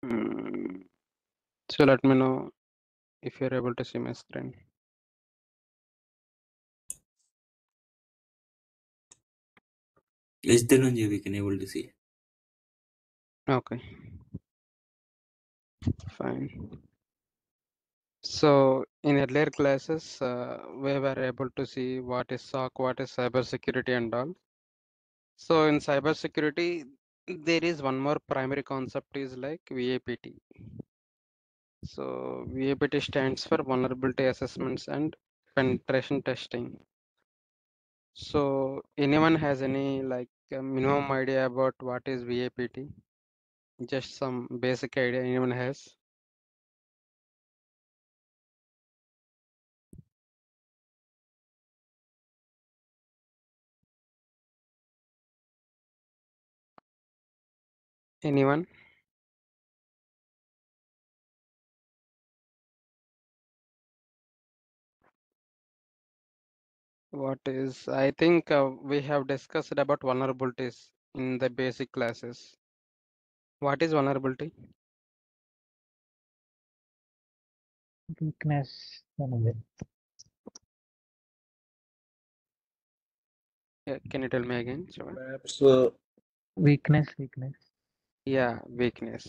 Mm. So let me know if you're able to see my screen. Yes, Dhananjay, we can able to see. Okay, fine. So in earlier classes, we were able to see what is SOC, what is cybersecurity and all. So in cybersecurity, there is one more primary concept is like VAPT. So VAPT stands for vulnerability assessments and penetration testing. So anyone has any like minimum idea about what is VAPT? Just some basic idea anyone has? Anyone? What is, I think we have discussed about vulnerabilities in the basic classes. What is vulnerability? Weakness అనేది. Can you tell me again, Shravan? Perhaps Weakness. Yeah, weakness.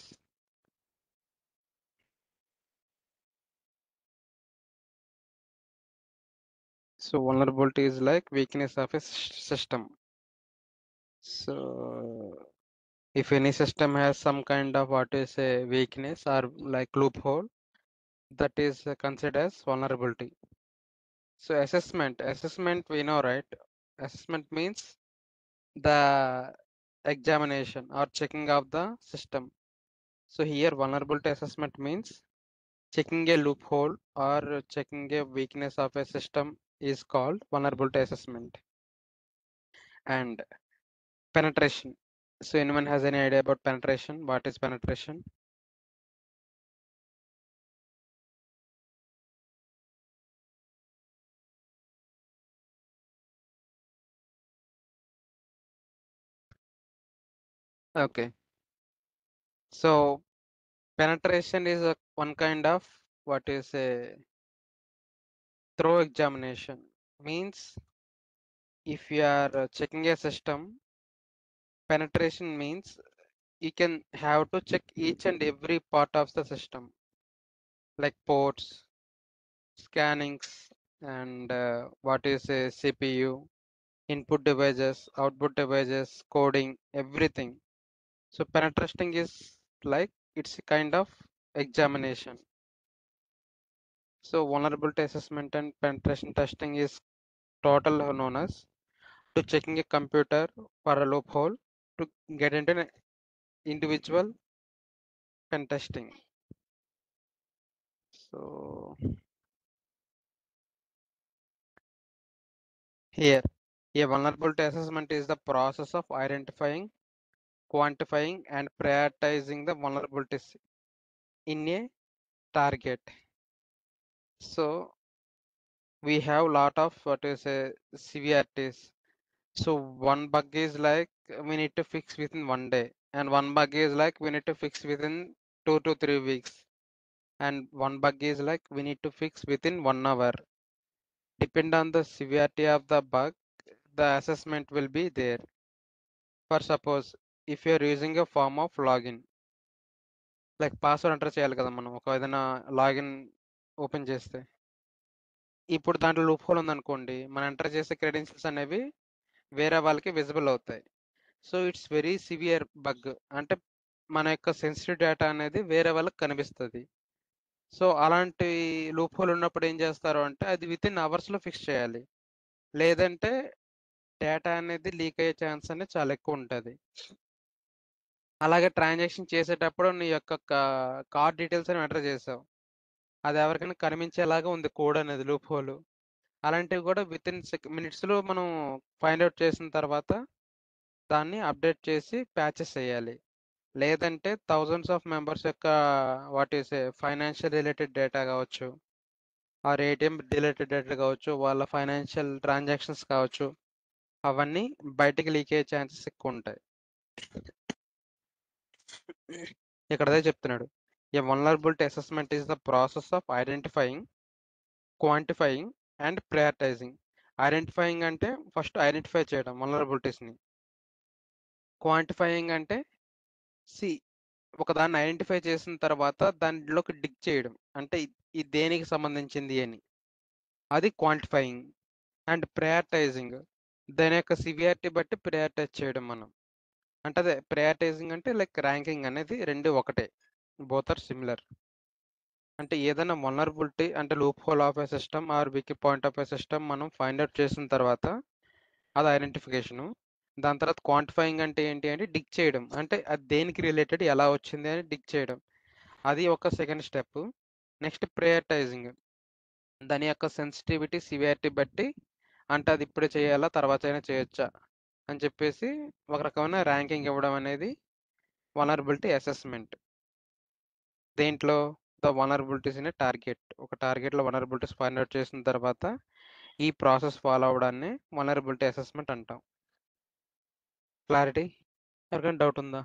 So vulnerability is like weakness of a system. So if any system has some kind of what is a weakness or like loophole, that is considered as vulnerability. So assessment we know, right? Assessment means the examination or checking of the system. So here vulnerability assessment means checking a loophole or checking a weakness of a system is called vulnerability assessment. And penetration. So anyone has any idea about penetration? What is penetration? Okay. So penetration is a one kind of what is a thorough examination. Means if you are checking a system, penetration means you can have to check each and every part of the system, like ports, scannings, and what is a CPU, input devices, output devices, coding, everything. So penetration is like it's a kind of examination. So vulnerability assessment and penetration testing is total known as to checking a computer for a loophole to get into an individual pen testing. So here, a vulnerability assessment is the process of identifying, quantifying, and prioritizing the vulnerabilities in a target. So we have lot of what is a severities. So one bug is like we need to fix within one day, and one bug is like we need to fix within 2 to 3 weeks, and one bug is like we need to fix within 1 hour. Depend on the severity of the bug, the assessment will be there. For suppose if you are using a form of login, like password enter చేయాలి కదా మనం ఒక ఏదైనా login open చేస్తే. ఇప్పుడు దాంట్లో loop whole ఉందనుకోండి, మనం ఎంటర్ చేసే క్రెడెన్షియల్స్ అనేవి వేరే వాళ్ళకి విజిబుల్ అవుతాయి. So it's very severe bug. అంటే మన యొక్క సెన్సిటివ్ డేటా అనేది వేరే వాళ్ళకి కనిపిస్తుంది. సో అలాంటి లూప్ హోల్ ఉన్నప్పుడు ఏం చేస్తారు అంటే అది వితిన్ అవర్స్లో ఫిక్స్ చేయాలి. లేదంటే డేటా అనేది లీక్ అయ్యే ఛాన్స్ అనేది చాలా ఎక్కువ ఉంటుంది. అలాగే ట్రాన్సాక్షన్ చేసేటప్పుడు నీ యొక్క కార్డ్ డీటెయిల్స్ అని ఎంటర్ చేసావు, అది ఎవరికైనా కనిపించేలాగా ఉంది కోడ్ అనేది లూప్ హోల్. అలాంటివి కూడా వితిన్ మినిట్స్లో మనం ఫైండ్ అవుట్ చేసిన తర్వాత దాన్ని అప్డేట్ చేసి ప్యాచెస్ చేయాలి. లేదంటే థౌజండ్స్ ఆఫ్ మెంబర్స్ యొక్క what is financial related data కావచ్చు, ఆర్ ఏటీఎం రిలేటెడ్ డేటా కావచ్చు, వాళ్ళ ఫైనాన్షియల్ ట్రాన్సాక్షన్స్ కావచ్చు, అవన్నీ బయటికి లీక్ అయ్యే ఛాన్సెస్ ఎక్కువ ఉంటాయి. ఇక్కడ అదే చెప్తున్నాడు. A vulnerability assessment is the process of identifying, quantifying and prioritising. Identifying అంటే ఫస్ట్ ఐడెంటిఫై చేయడం వల్నరబిలిటీస్ని. క్వాంటిఫైయింగ్ అంటే సి ఒకదాన్ని ఐడెంటిఫై చేసిన తర్వాత దానిలోకి డిగ్ చేయడం, అంటే ఇది దేనికి సంబంధించింది అని, అది క్వాంటిఫైయింగ్. అండ్ ప్రయారిటైజింగ్, దాని యొక్క సివియారిటీ బట్టి ప్రయారిటైజ్ చేయడం మనం. అంటే అదే ప్రయారిటైజింగ్ అంటే లైక్ ర్యాంకింగ్ అనేది రెండు ఒకటే, బోత్ ఆర్ సిమిలర్. అంటే ఏదైనా వల్నరబిలిటీ అంటే loophole of a system or weak point of a system మనం ఫైండ్ అవుట్ చేసిన తర్వాత అది ఐడెంటిఫికేషను. దాని తర్వాత క్వాంటిఫైయింగ్ అంటే ఏంటి అంటే డిగ్ చేయడం, అంటే అది దేనికి రిలేటెడ్ ఎలా వచ్చింది అని డిగ్ చేయడం, అది ఒక సెకండ్ స్టెప్. నెక్స్ట్ ప్రయారిటైజింగ్, దాని యొక్క సెన్సిటివిటీ సివియారిటీ బట్టి, అంటే అది ఇప్పుడే చేయాలా తర్వాత అయినా చేయొచ్చా అని చెప్పేసి ఒక రకమైన ర్యాంకింగ్ ఇవ్వడం అనేది వల్నరబిలిటీ అసెస్మెంట్. దేంట్లో ద వల్నరబిలిటీస్ ఇన్ టార్గెట్, ఒక టార్గెట్లో వల్నరబిలిటీస్ ఫైండ్ అవుట్ చేసిన తర్వాత ఈ ప్రాసెస్ ఫాలో అవడాన్ని వల్నరబిలిటీ అసెస్మెంట్ అంటాం. క్లారిటీ? ఎవరికైనా డౌట్ ఉందా?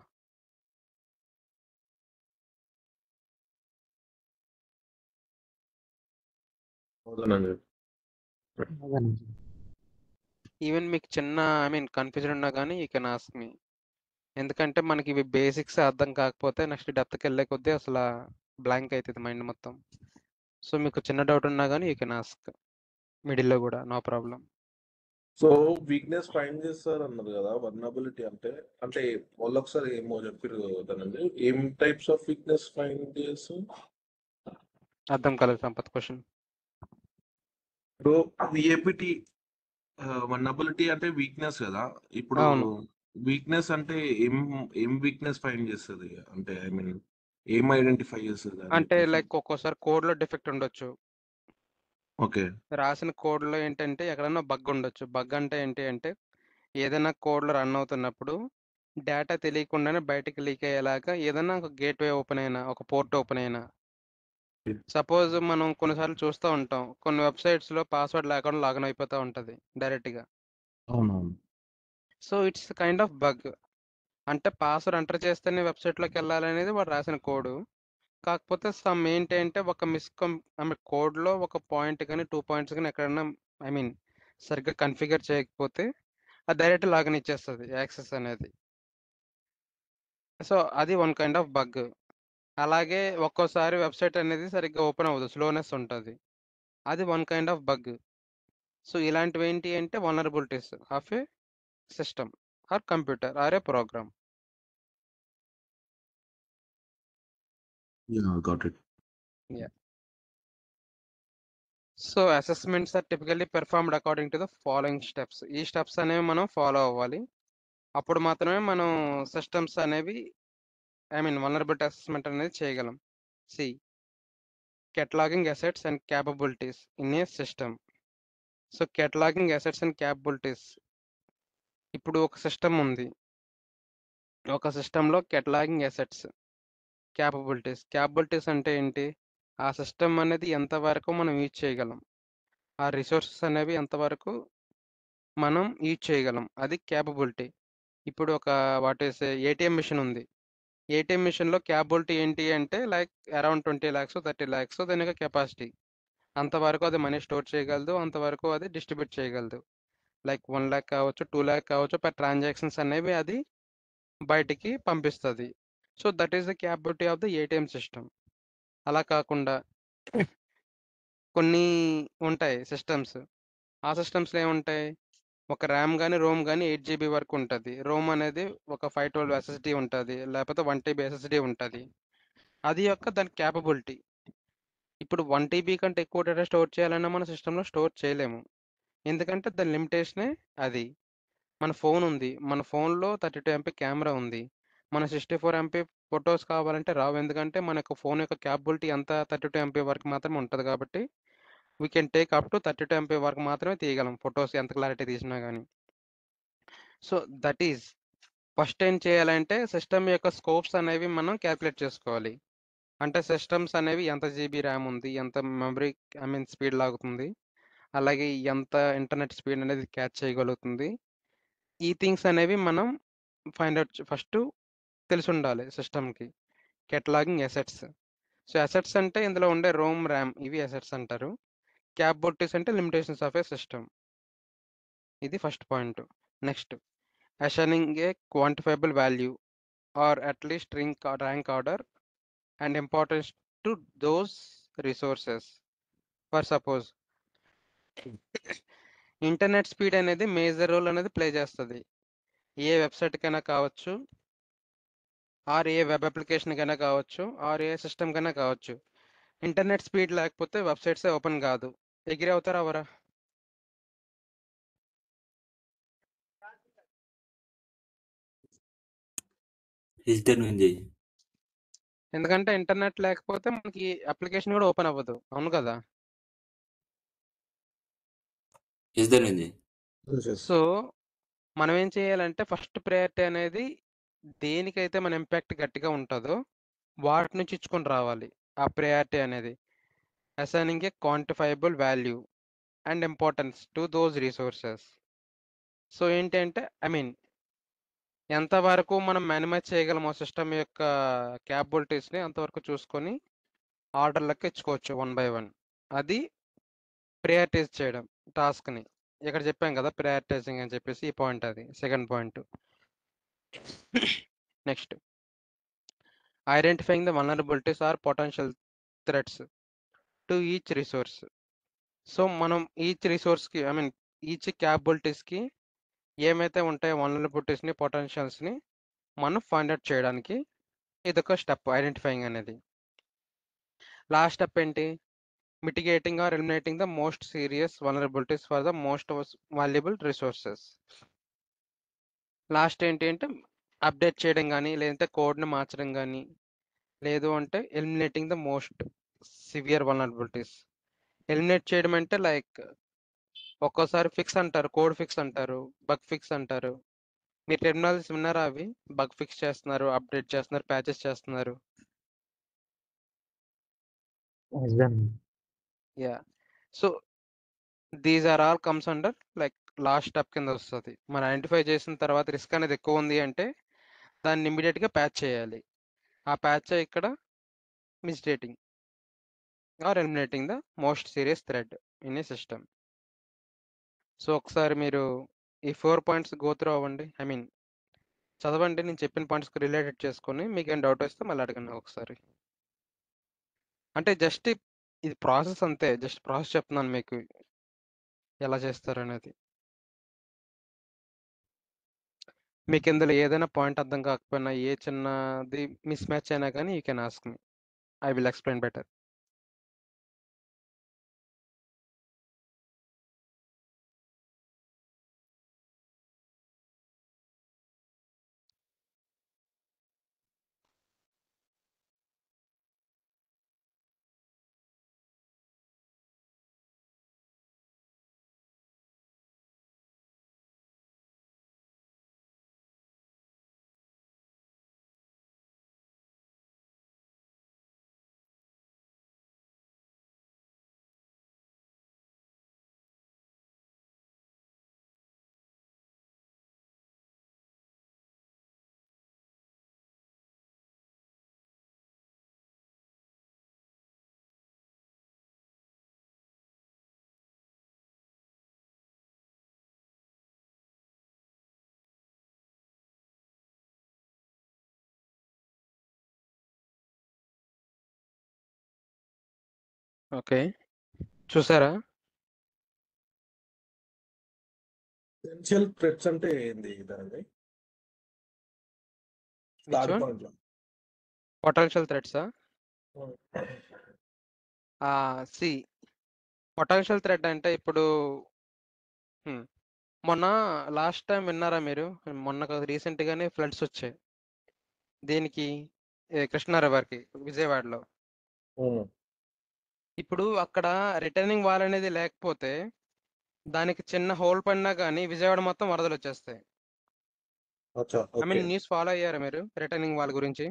అవునండి. అదేనండి. ఈవెన్ మీకు చిన్న కన్ఫ్యూజన్ ఉన్నా కానీ యూ కెన్ ఆస్క్ మీ. ఎందుకంటే మనకి ఇవి బేసిక్స్ అర్థం కాకపోతే నెక్స్ట్ డెప్త్కి వెళ్ళే కొద్దీ అసలు బ్లాంక్ అవుతుంది మైండ్ మొత్తం. సో మీకు చిన్న డౌట్ ఉన్నా కానీ యూ కెన్ ఆస్క్ మిడిల్లో కూడా, no problem. So weakness find చేస్తారు అన్నారు కదా, వల్నరబిలిటీ అంటే అంటే వాళ్ళు ఒకసారి ఏమో చెప్పారు కదండి, ఏం టైప్స్ ఆఫ్ వీక్నెస్ ఫైండ్ చేస్తారు? అర్థం కాలేదు సంపత్ క్వశ్చన్. ఇప్పుడు విఏపిటి వల్నరబిలిటీ అంటే వీక్నెస్ కదా. ఇప్పుడు అవును, వీక్నెస్ అంటే ఏం ఏం వీక్నెస్ ఫైండ్ చేస్తుంది, అంటే ఐ మీన్ ఏం ఐడెంటిఫై చేస్తుంది అని అంటే చెప్పేసి. లైక్ ఒక్కోసారి కోడ్లో డిఫెక్ట్ ఉండొచ్చు. ఓకే. రాసిన కోడ్లో ఏంటంటే ఎక్కడైనా బగ్ ఉండొచ్చు. బగ్ అంటే ఏంటి అంటే ఏదైనా కోడ్లో రన్ అవుతున్నప్పుడు డేటా తెలియకుండానే బయటకు లీక్ అయ్యేలాగా ఏదైనా ఒక గేట్వే ఓపెన్ అయినా, ఒక పోర్ట్ ఓపెన్ అయినా. సపోజ్ మనం కొన్నిసార్లు చూస్తూ ఉంటాం, కొన్ని వెబ్సైట్స్లో పాస్వర్డ్ లేకుండా లాగిన్ అయిపోతూ ఉంటుంది డైరెక్ట్గా. అవునవును. So it's kind of bug. అంటే పాస్వర్డ్ ఎంటర్ చేస్తేనే వెబ్సైట్లోకి వెళ్ళాలనేది వాడు రాసిన కోడ్. కాకపోతే సమ్ ఏంటి అంటే ఒక కోడ్లో ఒక పాయింట్ కానీ 2 పాయింట్స్ కానీ ఎక్కడైనా ఐ మీన్ సరిగ్గా కన్ఫిగర్ చేయకపోతే అది డైరెక్ట్ లాగిన్ ఇచ్చేస్తుంది యాక్సెస్ అనేది. సో అది వన్ కైండ్ ఆఫ్ బగ్. అలాగే ఒక్కోసారి వెబ్సైట్ అనేది సరిగ్గా ఓపెన్ అవ్వదు, స్లోనెస్ ఉంటుంది, అది one kind of bug. So ఇలాంటివి ఏంటి అంటే vulnerabilities of a system or computer or a program. Ya got it. So assessments are typically performed according to the following steps. ఈ స్టెప్స్ అనేవి మనం ఫాలో అవ్వాలి, అప్పుడు మాత్రమే మనం సిస్టమ్స్ అనేవి వల్నరబిలిటీ అసెస్మెంట్ అనేది చేయగలం. C cataloguing assets and capabilities in a system. So cataloguing assets and capabilities, ఇప్పుడు ఒక సిస్టమ్ ఉంది, ఒక సిస్టంలో కేటలాగింగ్ అసెట్స్, క్యాపబిలిటీస్ అంటే ఏంటి, ఆ సిస్టమ్ అనేది ఎంతవరకు మనం యూజ్ చేయగలం, ఆ రిసోర్సెస్ అనేవి ఎంతవరకు మనం యూజ్ చేయగలం, అది క్యాపబిలిటీ. ఇప్పుడు ఒక వాట్ ఈస్ ఏటీఎం మిషన్ ఉంది, ఏటీఎం మిషన్లో క్యాపబిలిటీ ఏంటి అంటే లైక్ అరౌండ్ 20 lakhs 30 lakhs దాని యొక్క కెపాసిటీ. అంతవరకు అది మనీ స్టోర్ చేయగలదు, అంతవరకు అది డిస్ట్రిబ్యూట్ చేయగలదు. లైక్ 1 lakh కావచ్చు, 2 lakh కావచ్చు, పర్ ట్రాన్సాక్షన్స్ అనేవి అది బయటికి పంపిస్తుంది. So that is the capability of the ATM system. అలా కాకుండా కొన్ని ఉంటాయి సిస్టమ్స్, ఆ సిస్టమ్స్లో ఏముంటాయి, ఒక ర్యామ్ కానీ రోమ్ కానీ 8 GB వరకు ఉంటుంది. రోమ్ అనేది ఒక 512 ఎస్ఎస్డి ఉంటుంది, లేకపోతే 1 TB ఎస్ఎస్డి ఉంటుంది. అది యొక్క దాని క్యాపబిలిటీ. ఇప్పుడు 1 TB కంటే ఎక్కువ డేటా స్టోర్ చేయాలన్నా మన సిస్టంలో స్టోర్ చేయలేము, ఎందుకంటే దాని లిమిటేషనే అది. మన ఫోన్ ఉంది, మన ఫోన్లో 32 MB కెమెరా ఉంది, మన 64 MB ఫొటోస్ కావాలంటే రావు, ఎందుకంటే మన యొక్క ఫోన్ యొక్క క్యాపబిలిటీ అంతా 32 MB వరకు మాత్రమే ఉంటుంది. కాబట్టి we can take up to 32 MB వరకు మాత్రమే తీయగలం ఫొటోస్, ఎంత క్లారిటీ తీసినా కానీ. సో దట్ ఈజ్ ఫస్ట్ ఏం చేయాలంటే సిస్టమ్ యొక్క స్కోప్స్ అనేవి మనం క్యాలిక్యులేట్ చేసుకోవాలి. అంటే సిస్టమ్స్ అనేవి ఎంత జీబీ ర్యామ్ ఉంది, ఎంత మెమరీ స్పీడ్ లాగుతుంది, అలాగే ఎంత ఇంటర్నెట్ స్పీడ్ అనేది క్యాచ్ చేయగలుగుతుంది. ఈ థింగ్స్ అనేవి మనం ఫైండ్ అవుట్ ఫస్ట్ తెలిసి ఉండాలి సిస్టమ్కి. కెటలాగింగ్ అసెట్స్. సో అసెట్స్ అంటే ఇందులో ఉండే రోమ్ ర్యామ్ ఇవి అసెట్స్ అంటారు. క్యాపబిలిటీస్ అంటే లిమిటేషన్స్ ఆఫ్ ఏ సిస్టమ్. ఇది first point. Next assigning a quantifiable value or atleast rank order and importance to those resources. For suppose internet speed అనేది major role అనేది play చేస్తుంది. A website కైనా కావచ్చు, or A web application కైనా కావచ్చు, or A system కైనా కావచ్చు. Internet speed లేకపోతే వెబ్సైట్సే ఓపెన్ కాదు. ఎగ్రీ అవుతారా అవరా? Is there Vijay? ఎందుకంటే ఇంటర్నెట్ లేకపోతే మనకి అప్లికేషన్ కూడా ఓపెన్ అవ్వదు. అవును కదా? Is there Vijay? సో మనం ఏం చేయాలంటే ఫస్ట్ ప్రయారిటీ అనేది దేనికైతే మన ఇంపాక్ట్ గట్టిగా ఉంటుందో వాటి నుంచి ఇచ్చుకొని రావాలి. ఆ ప్రయారిటీ అనేది assigning a quantifiable value and importance to those resources. So ఏంటంటే ఎంతవరకు మనం మినిమైజ్ చేయగలమో సిస్టమ్ యొక్క క్యాపబిలిటీస్ని అంతవరకు చూసుకొని ఆర్డర్లకు ఇచ్చుకోవచ్చు 1 by 1. అది ప్రయారిటైజ్ చేయడం టాస్క్ని. ఇక్కడ చెప్పాం కదా ప్రయారిటైజింగ్ అని చెప్పేసి, ఈ పాయింట్ అది second point. Next identifying the vulnerabilities or potential threats to each resource. So మనం ఈచ్ రిసోర్స్కి ఈచ్ క్యాపబిలిటీస్కి ఏమైతే ఉంటాయో వల్నరబిలిటీస్ని పొటెన్షియల్స్ని మనం ఫైండ్ అవుట్ చేయడానికి ఇదొక స్టెప్ ఐడెంటిఫైయింగ్ అనేది. లాస్ట్ స్టెప్ ఏంటి? Mitigating or eliminating the most serious vulnerabilities for the most valuable resources. Last ఏంటి అంటే అప్డేట్ చేయడం కానీ, లేదంటే కోడ్ని మార్చడం కానీ, లేదు అంటే eliminating the most severe vulnerabilities. Eliminate చేయడం అంటే లైక్ ఒక్కోసారి ఫిక్స్ అంటారు, కోడ్ ఫిక్స్ అంటారు, బగ్ ఫిక్స్ అంటారు. మీరు టెర్మినాలజీస్ విన్నారా? అవి బగ్ ఫిక్స్ చేస్తున్నారు, అప్డేట్ చేస్తున్నారు, ప్యాచెస్ చేస్తున్నారు. Yes, done. Ya. So these are all comes under like last step కింద వస్తుంది. మనం ఐడెంటిఫై చేసిన తర్వాత రిస్క్ అనేది ఎక్కువ ఉంది అంటే దాన్ని ఇమీడియట్గా ప్యాచ్ చేయాలి. ఆ ప్యాచ్ ఇక్కడ mitigating or eliminating the most serious threat in a system. So ఒకసారి మీరు ఈ 4 పాయింట్స్ గో త్రూ అవ్వండి. చదవండి, నేను చెప్పిన పాయింట్స్కి రిలేటెడ్ చేసుకొని మీకు ఏం డౌట్ వస్తే మళ్ళీ అడగండి ఒకసారి. అంటే జస్ట్ ఇది ప్రాసెస్ అంతే, జస్ట్ ప్రాసెస్ చెప్తున్నాను మీకు ఎలా చేస్తారు అనేది. మీకు ఇందులో ఏదైనా పాయింట్ అర్థం కాకపోయినా, ఏ చిన్నది మిస్ మ్యాచ్ అయినా కానీ you can ask me, I will explain better. Okay, చూసారా? ఎసెన్షియల్ థ్రెడ్స్ అంటే ఏంది దాన్ని? థర్డ్ పాయింట్ లో పొటెన్షియల్ థ్రెడ్సా? సి పొటెన్షియల్ థ్రెడ్ అంటే ఇప్పుడు మొన్న లాస్ట్ టైం విన్నారా మీరు? మొన్న రీసెంట్గానే ఫ్లడ్స్ వచ్చాయి. దేనికి? కృష్ణా రివర్కి విజయవాడలో. ఇప్పుడు అక్కడ రిటర్నింగ్ వాల్ అనేది లేకపోతే దానికి చిన్న హోల్ పడినా కానీ విజయవాడ మొత్తం వరదలు వచ్చేస్తాయి. న్యూస్ ఫాలో అయ్యారా మీరు రిటర్నింగ్ వాల్ గురించి?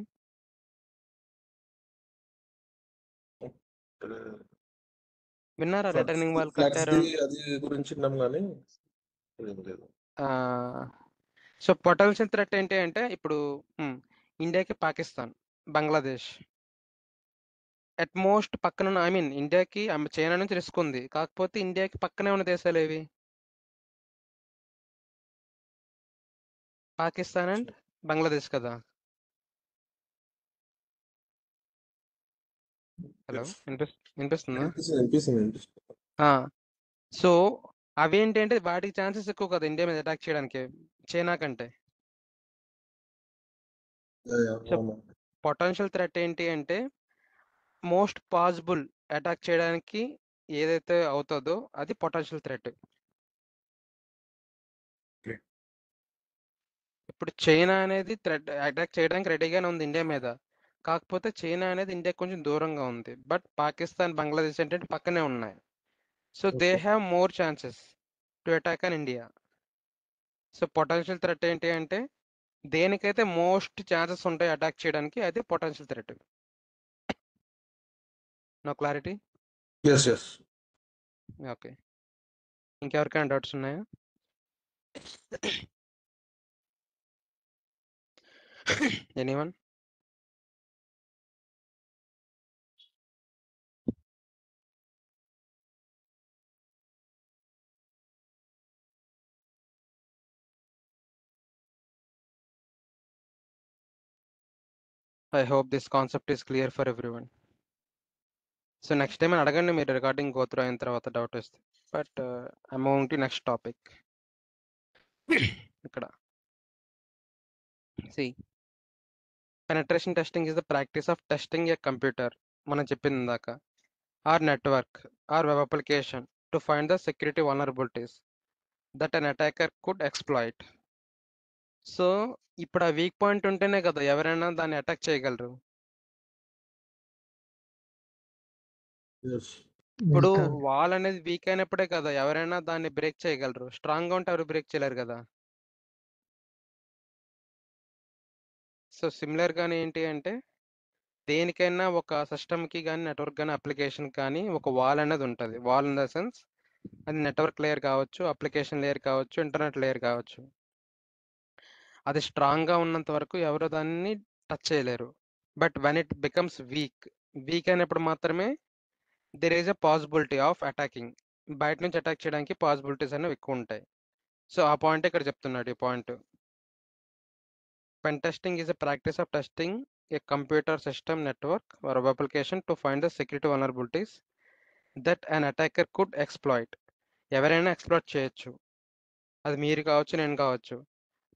విన్నారా? రిటర్నింగ్ వాల్ కట్టారు. అది గురించి విన్నాం కానీ సో పొటెన్షియల్ థ్రెట్ ఏంటి అంటే ఇప్పుడు ఇండియాకి పాకిస్తాన్ బంగ్లాదేశ్. అట్ మోస్ట్ పక్కన ఐ మీన్ ఇండియాకి చైనా నుంచి రిస్క్ ఉంది. కాకపోతే ఇండియాకి పక్కనే ఉన్న దేశాలు ఏవి? పాకిస్తాన్ అండ్ బంగ్లాదేశ్ కదా. హలో, వినిపిస్తుందా? అనిపిస్తుంది. సో అవేంటి అంటే వాటికి ఛాన్సెస్ ఎక్కువ కదా ఇండియా మీద అటాక్ చేయడానికి చైనా కంటే. సో పొటెన్షియల్ థ్రెట్ ఏంటి అంటే మోస్ట్ పాసిబుల్ అటాక్ చేయడానికి ఏదైతే అవుతుందో అది పొటెన్షియల్ థ్రెట్. Okay. ఇప్పుడు చైనా అనేది థ్రెట్ అటాక్ చేయడానికి రెడీగానే ఉంది ఇండియా మీద. కాకపోతే చైనా అనేది ఇండియాకి కొంచెం దూరంగా ఉంది. బట్ పాకిస్తాన్, బంగ్లాదేశ్ ఏంటంటే పక్కనే ఉన్నాయి. So they Okay. Have more chances to attack on India. So potential threat ఏంటి అంటే దేనికైతే మోస్ట్ ఛాన్సెస్ ఉంటాయి అటాక్ చేయడానికి అది potential threat. No clarity? Yes. Okay, ఇంకెవరికైనా డౌట్స్ ఉన్నాయా? Anyone? I hope this concept is clear for everyone. So next time అడగండి మీరు రికార్డింగ్ గో త్రూ అయిన తర్వాత డౌట్ వస్తే. But I moving to next topic. ఇక్కడ see penetration testing is the practice of testing a computer, మనం చెప్పింది ఇందాక, or network or web application to find the security vulnerabilities that an attacker could exploit. So ఇప్పుడు ఆ weak point ఉంటేనే కదా ఎవరైనా దాన్ని అటాక్ చేయగలరు. Yes. ఇప్పుడు వాల్ అనేది వీక్ అయినప్పుడే కదా ఎవరైనా దాన్ని బ్రేక్ చేయగలరు. స్ట్రాంగ్ గా ఉంటే ఎవరు బ్రేక్ చేయలేరు కదా. సో సిమిలర్ గానే ఏంటి అంటే దేనికైనా ఒక సిస్టమ్కి కానీ నెట్వర్క్ కానీ అప్లికేషన్ కానీ ఒక వాల్ అనేది ఉంటుంది. వాల్ ఇన్ ద సెన్స్ అది నెట్వర్క్ లేయర్ కావచ్చు, అప్లికేషన్ లేయర్ కావచ్చు, ఇంటర్నెట్ లేయర్ కావచ్చు. అది స్ట్రాంగ్గా ఉన్నంత వరకు ఎవరు దాన్ని టచ్ చేయలేరు. But when it becomes week అయినప్పుడు మాత్రమే there is a possibility of attacking. బయట నుంచి అటాక్ చేయడానికి పాసిబిలిటీస్ అనేవి ఎక్కువ ఉంటాయి. సో ఆ పాయింట్ ఇక్కడ చెప్తున్నాడు. ఈ point pen testing is a practice of testing a computer system, network or web application to find the security vulnerabilities that an attacker could exploit. ఎవరైనా ఎక్స్ప్లాయిట్ చేయొచ్చు, అది మీరు కావచ్చు, నేను కావచ్చు.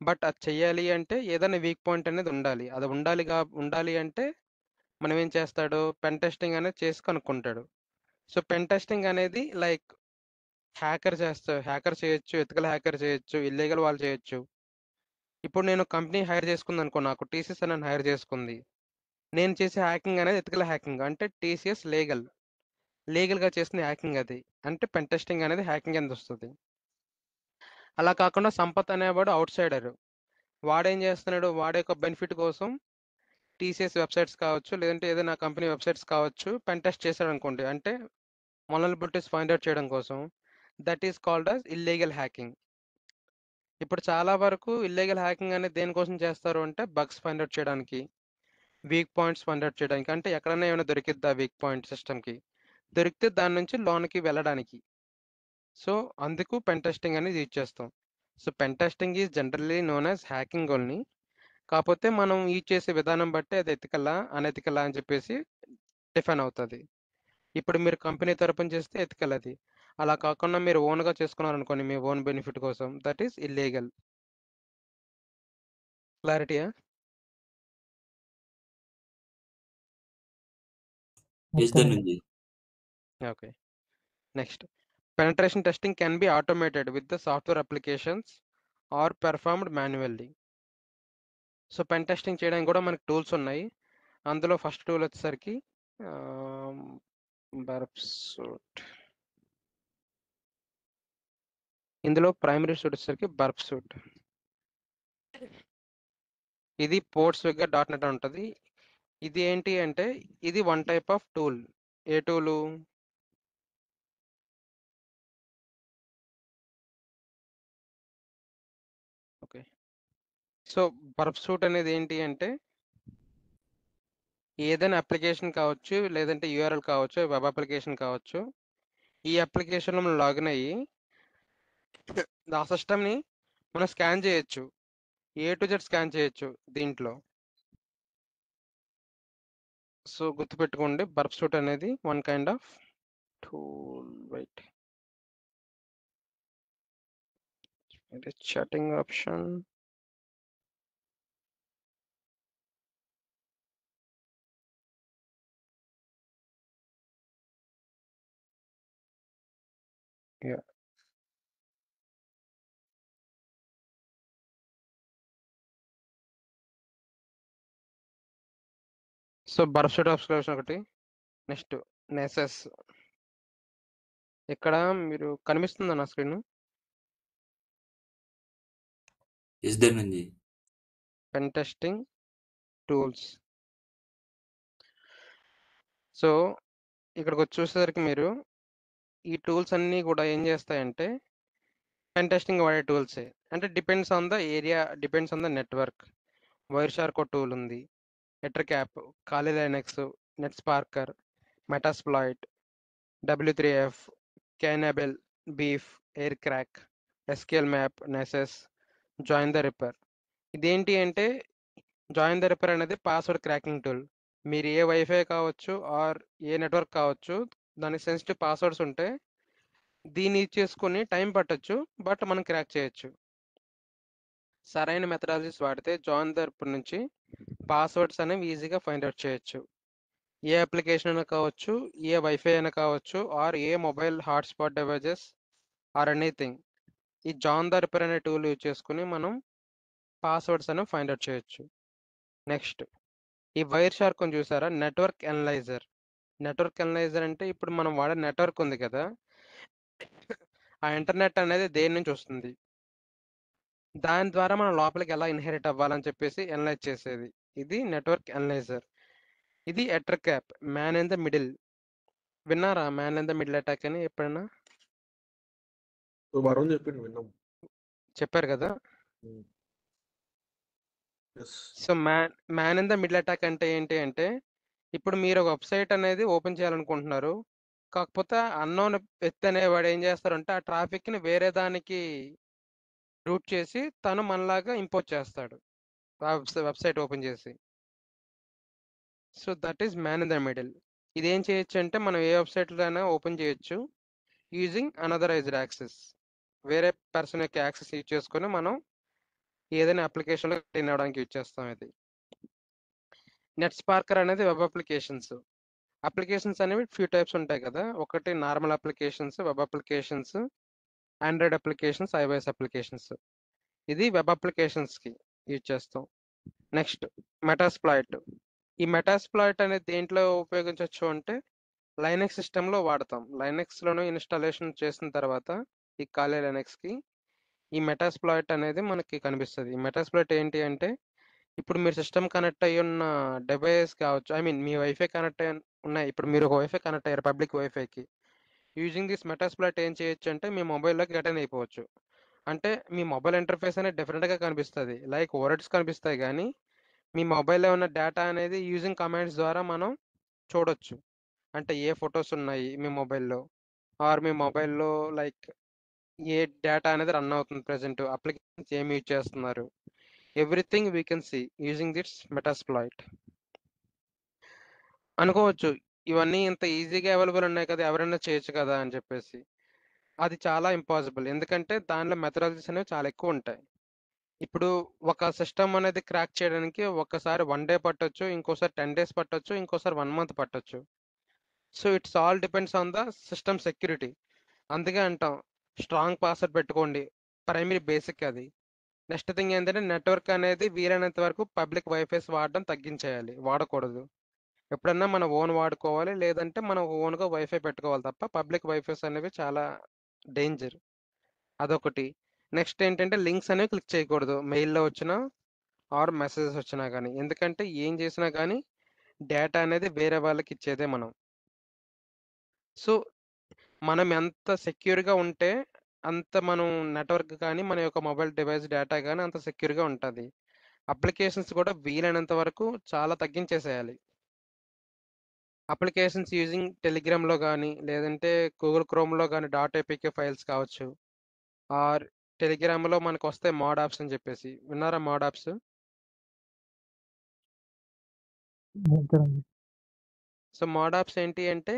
బట్ అది చెయ్యాలి అంటే ఏదైనా వీక్ పాయింట్ అనేది ఉండాలి. అది ఉండాలి అంటే మనం ఏం చేస్తాడు, పెన్ టెస్టింగ్ అనేది చేసి కనుక్కుంటాడు. సో పెన్ టెస్టింగ్ అనేది లైక్ హ్యాకర్ చేయొచ్చు, ఎథికల్ హ్యాకర్ చేయొచ్చు, ఇల్లీగల్ వాళ్ళు చేయొచ్చు. ఇప్పుడు నేను కంపెనీ హైర్ చేసుకుంది అనుకో, నాకు టీసీఎస్ అని హైర్ చేసుకుంది. నేను చేసే హ్యాకింగ్ అనేది ఎథికల్ హ్యాకింగ్, అంటే టీసీఎస్ లీగల్గా చేసిన హ్యాకింగ్ అది, అంటే పెన్ టెస్టింగ్ అనేది హ్యాకింగ్ కింద వస్తుంది. అలా కాకుండా సంపత్ అనేవాడు అవుట్ సైడర్, వాడేం చేస్తున్నాడు, వాడే యొక్క బెనిఫిట్ కోసం టీసీఎస్ వెబ్సైట్స్ కావచ్చు, లేదంటే ఏదైనా కంపెనీ వెబ్సైట్స్ కావచ్చు పెన్ టెస్ట్ చేశాడు అనుకోండి, అంటే వల్నరబిలిటీస్ ఫైండ్ అవుట్ చేయడం కోసం. That is called as illegal hacking. ఇప్పుడు చాలా వరకు ఇల్లీగల్ హ్యాకింగ్ అనేది దేనికోసం చేస్తారు అంటే బగ్స్ ఫైండ్ అవుట్ చేయడానికి, వీక్ పాయింట్స్ ఫైండ్ అవుట్ చేయడానికి, అంటే ఎక్కడైనా ఏమైనా దొరికిద్దా వీక్ పాయింట్ సిస్టమ్కి, దొరికితే దాని నుంచి లోనికి వెళ్ళడానికి. సో అందుకు పెన్ టెస్టింగ్ అనేది యూజ్ చేస్తాం. So pen testing is generally known as hacking only. కాకపోతే మనం యూజ్ చేసే విధానం బట్టి అది ఎథికలా అనెథికలా అని చెప్పేసి డిఫైన్ అవుతుంది. ఇప్పుడు మీరు కంపెనీ తరపున చేస్తే ఎథికల్ అది. అలా కాకుండా మీరు ఓన్గా చేసుకున్నారనుకోండి మీ ఓన్ బెనిఫిట్ కోసం, దట్ ఈస్ ఇల్లీగల్. క్లారిటీయా? Is there Nunji? Okay, next penetration testing can be automated with the software applications or performed manually. So pen testing చేయడానికి కూడా మనకి టూల్స్ ఉన్నాయి. అందులో ఫస్ట్ టూల్ వచ్చేసరికి బర్ప్ సూట్. ఇందులో ప్రైమరీ సూట్ వచ్చేసరికి బర్ప్ సూట్. ఇది పోర్ట్స్ విగ్గర్ .NET ఉంటుంది. ఇది ఏంటి అంటే ఇది one type of tool. A tool? Okay, so Burp Suite అనేది ఏంటి అంటే ఏదైనా అప్లికేషన్ కావచ్చు, లేదంటే యూఆర్ఎల్ కావచ్చు, వెబ్ అప్లికేషన్ కావచ్చు. ఈ అప్లికేషన్‌లో మనం లాగిన్ అయ్యి ఆ సిస్టమ్‌ని మనం స్కాన్ చేయొచ్చు. ఏ టు జెడ్ స్కాన్ చేయొచ్చు దీంట్లో. సో, గుర్తుపెట్టుకోండి బర్ప్ సూట్ అనేది one kind of tool. Wait. it is chatting option. Yeah. So, Burp Suite application ఒకటి. Next Nessus. ఇక్కడ మీరు కనిపిస్తుందా నా screen? Yes Dhananjay. Pen testing tools. So, ఇక్కడికొచ్చి చూసేసరికి మీరు ఈ టూల్స్ అన్నీ కూడా ఏం చేస్తాయంటే పెన్ టెస్టింగ్ వాడే టూల్సే. అంటే depends on the area, depends on the network. Wireshark tool ఉంది. Ettercap, Kali Linux, Netsparker, Metasploit, W3F, Canable, BeEF, Aircrack, sqlmap, Nessus, John the Ripper. ఇదేంటి అంటే జాయిన్ ద రిపర్ అనేది password cracking tool. మీరు ఏ wifi కావచ్చు or ఏ network కావచ్చు, దానికి సెన్సిటివ్ పాస్వర్డ్స్ ఉంటే దీన్ని యూజ్ చేసుకొని టైం పట్టొచ్చు, బట్ మనం క్రాక్ చేయొచ్చు. సరైన మెథడాలజీస్ వాడితే జాయిన్ ద రిపర్ నుంచి పాస్వర్డ్స్ అనేవి ఈజీగా ఫైండ్ అవుట్ చేయొచ్చు. ఏ అప్లికేషన్ అయినా కావచ్చు, ఏ వైఫై అయినా కావచ్చు, or a mobile hotspot devices or anything. ఈ జాయిన్ ద రిపర్ అనే టూల్ యూజ్ చేసుకుని మనం పాస్వర్డ్స్ అనేవి ఫైండ్ అవుట్ చేయొచ్చు. నెక్స్ట్ ఈ వైర్ షార్క్ అని చూసారా? Network analyser. నెట్వర్క్ అనలైజర్ అంటే ఇప్పుడు మనం వాడే నెట్వర్క్ ఉంది కదా, ఆ ఇంటర్నెట్ అనేది దేని నుంచి వస్తుంది, దాని ద్వారా మనం లోపలికి ఎలా ఇన్హెరిట్ అవ్వాలని చెప్పేసి అనలైజ్ చేసేది. ఇది నెట్వర్క్ అనలైజర్. ఇది Ettercap, man in the middle. విన్నారా man in the middle attack అని ఎప్పుడైనా? వరుణ్ చెప్పిండు విన్నాం. చెప్పారు కదా. Yes. So man in the middle attack అంటే ఏంటి అంటే ఇప్పుడు మీరు ఒక వెబ్సైట్ అనేది ఓపెన్ చేయాలనుకుంటున్నారు, కాకపోతే అన్నోన్ వ్యక్తి అనేవాడు ఏం చేస్తారంటే ఆ ట్రాఫిక్ని వేరే దానికి రూట్ చేసి తను మనలాగా ఇంపోర్ట్ చేస్తాడు వెబ్సైట్ ఓపెన్ చేసి. So that is man in the middle. ఇది ఏం చేయొచ్చు అంటే మనం ఏ వెబ్సైట్లో అయినా ఓపెన్ చేయొచ్చు యూజింగ్ అనదరైజ్డ్ యాక్సెస్. వేరే పర్సన్ యొక్క యాక్సెస్ యూజ్ చేసుకొని మనం ఏదైనా అప్లికేషన్లో ఇన్ అవ్వడానికి యూజ్ చేస్తాం. ఇది నెట్ స్పార్కర్ అనేది వెబ్ అప్లికేషన్స్. అప్లికేషన్స్ అనేవి ఫ్యూ టైప్స్ ఉంటాయి కదా. ఒకటి normal applications, web applications, Android applications, iOS applications. ఇది వెబ్ అప్లికేషన్స్కి యూజ్ చేస్తాం. నెక్స్ట్ మెటాస్ప్లాయిట్. ఈ మెటాస్ప్లాయిట్ అనేది దేంట్లో ఉపయోగించవచ్చు అంటే లైనక్స్ సిస్టంలో వాడతాం. లైనక్స్లోనే ఇన్స్టాలేషన్ చేసిన తర్వాత ఈ కాలీ లైనక్స్కి ఈ మెటాస్ప్లాయిట్ అనేది మనకి కనిపిస్తుంది. ఈ మెటాస్ప్లాయిట్ ఏంటి అంటే ఇప్పుడు మీరు సిస్టమ్ కనెక్ట్ అయ్యి ఉన్న డివైస్ కావచ్చు, I mean me wifi connect అయ్యి ఉన్నాయి. ఇప్పుడు మీరు ఒక వైఫై కనెక్ట్ అయ్యారు పబ్లిక్ వైఫైకి. యూజింగ్ దిస్ మెటాస్ప్లాయిట్ ఏం చేయొచ్చు అంటే మీ మొబైల్లోకి అటెండ్ అయిపోవచ్చు. అంటే మీ మొబైల్ ఇంటర్ఫేస్ అనేది డిఫరెంట్గా కనిపిస్తుంది, లైక్ వర్డ్స్ కనిపిస్తాయి, కానీ మీ మొబైల్లో ఉన్న డేటా అనేది యూజింగ్ కమాండ్స్ ద్వారా మనం చూడొచ్చు. అంటే ఏ ఫొటోస్ ఉన్నాయి మీ మొబైల్లో, ఆర్ మీ మొబైల్లో లైక్ ఏ డేటా అనేది రన్ అవుతుంది, ప్రజెంట్ అప్లికేషన్స్ ఏమి యూజ్ చేస్తున్నారు, everything we can see using this Metasploit. అనుకోవచ్చు ఇవన్నీ ఇంత ఈజీగా అవైలబుల్ ఉన్నాయి కదా, ఎవరైనా చేయొచ్చు కదా అని చెప్పేసి. అది చాలా ఇంపాసిబుల్, ఎందుకంటే దానిలో మెథడాలజీస్ అనేవి చాలా ఎక్కువ ఉంటాయి. ఇప్పుడు ఒక సిస్టమ్ అనేది క్రాక్ చేయడానికి ఒకసారి 1 డే పట్టొచ్చు, ఇంకోసారి 10 days పట్టొచ్చు, ఇంకోసారి 1 month పట్టొచ్చు. So it's all depends on the system security. అందుకే అంటాం స్ట్రాంగ్ పాస్వర్డ్ పెట్టుకోండి, ప్రైమరీ బేసిక్ అది. నెక్స్ట్ థింగ్ ఏంటంటే నెట్వర్క్ అనేది వీలైనంత వరకు పబ్లిక్ వైఫైస్ వాడడం తగ్గించేయాలి, వాడకూడదు. ఎప్పుడన్నా మనం ఓన్ వాడుకోవాలి, లేదంటే మనం ఓన్గా వైఫై పెట్టుకోవాలి తప్ప పబ్లిక్ వైఫైస్ అనేవి చాలా డేంజర్. అదొకటి. నెక్స్ట్ ఏంటంటే లింక్స్ అనేవి క్లిక్ చేయకూడదు, మెయిల్లో వచ్చినా ఆర్ మెసేజెస్ వచ్చినా కానీ. ఎందుకంటే ఏం చేసినా కానీ డేటా అనేది వేరే వాళ్ళకి ఇచ్చేదే మనం. సో మనం ఎంత సెక్యూర్గా ఉంటే అంత మనం నెట్వర్క్ కానీ మన యొక్క మొబైల్ డివైస్ డేటా కానీ అంత సెక్యూర్గా ఉంటుంది. అప్లికేషన్స్ కూడా వీలైనంత వరకు చాలా తగ్గించేసేయాలి. అప్లికేషన్స్ యూజింగ్ టెలిగ్రామ్లో కానీ లేదంటే గూగుల్ క్రోమ్లో కానీ .apk ఫైల్స్ కావచ్చు. ఆర్ టెలిగ్రామ్లో మనకు వస్తాయి మోడ్ యాప్స్ అని చెప్పేసి. విన్నారా మోడ్ యాప్స్? ఓకేనండి. సో మోడ్ యాప్స్ ఏంటి అంటే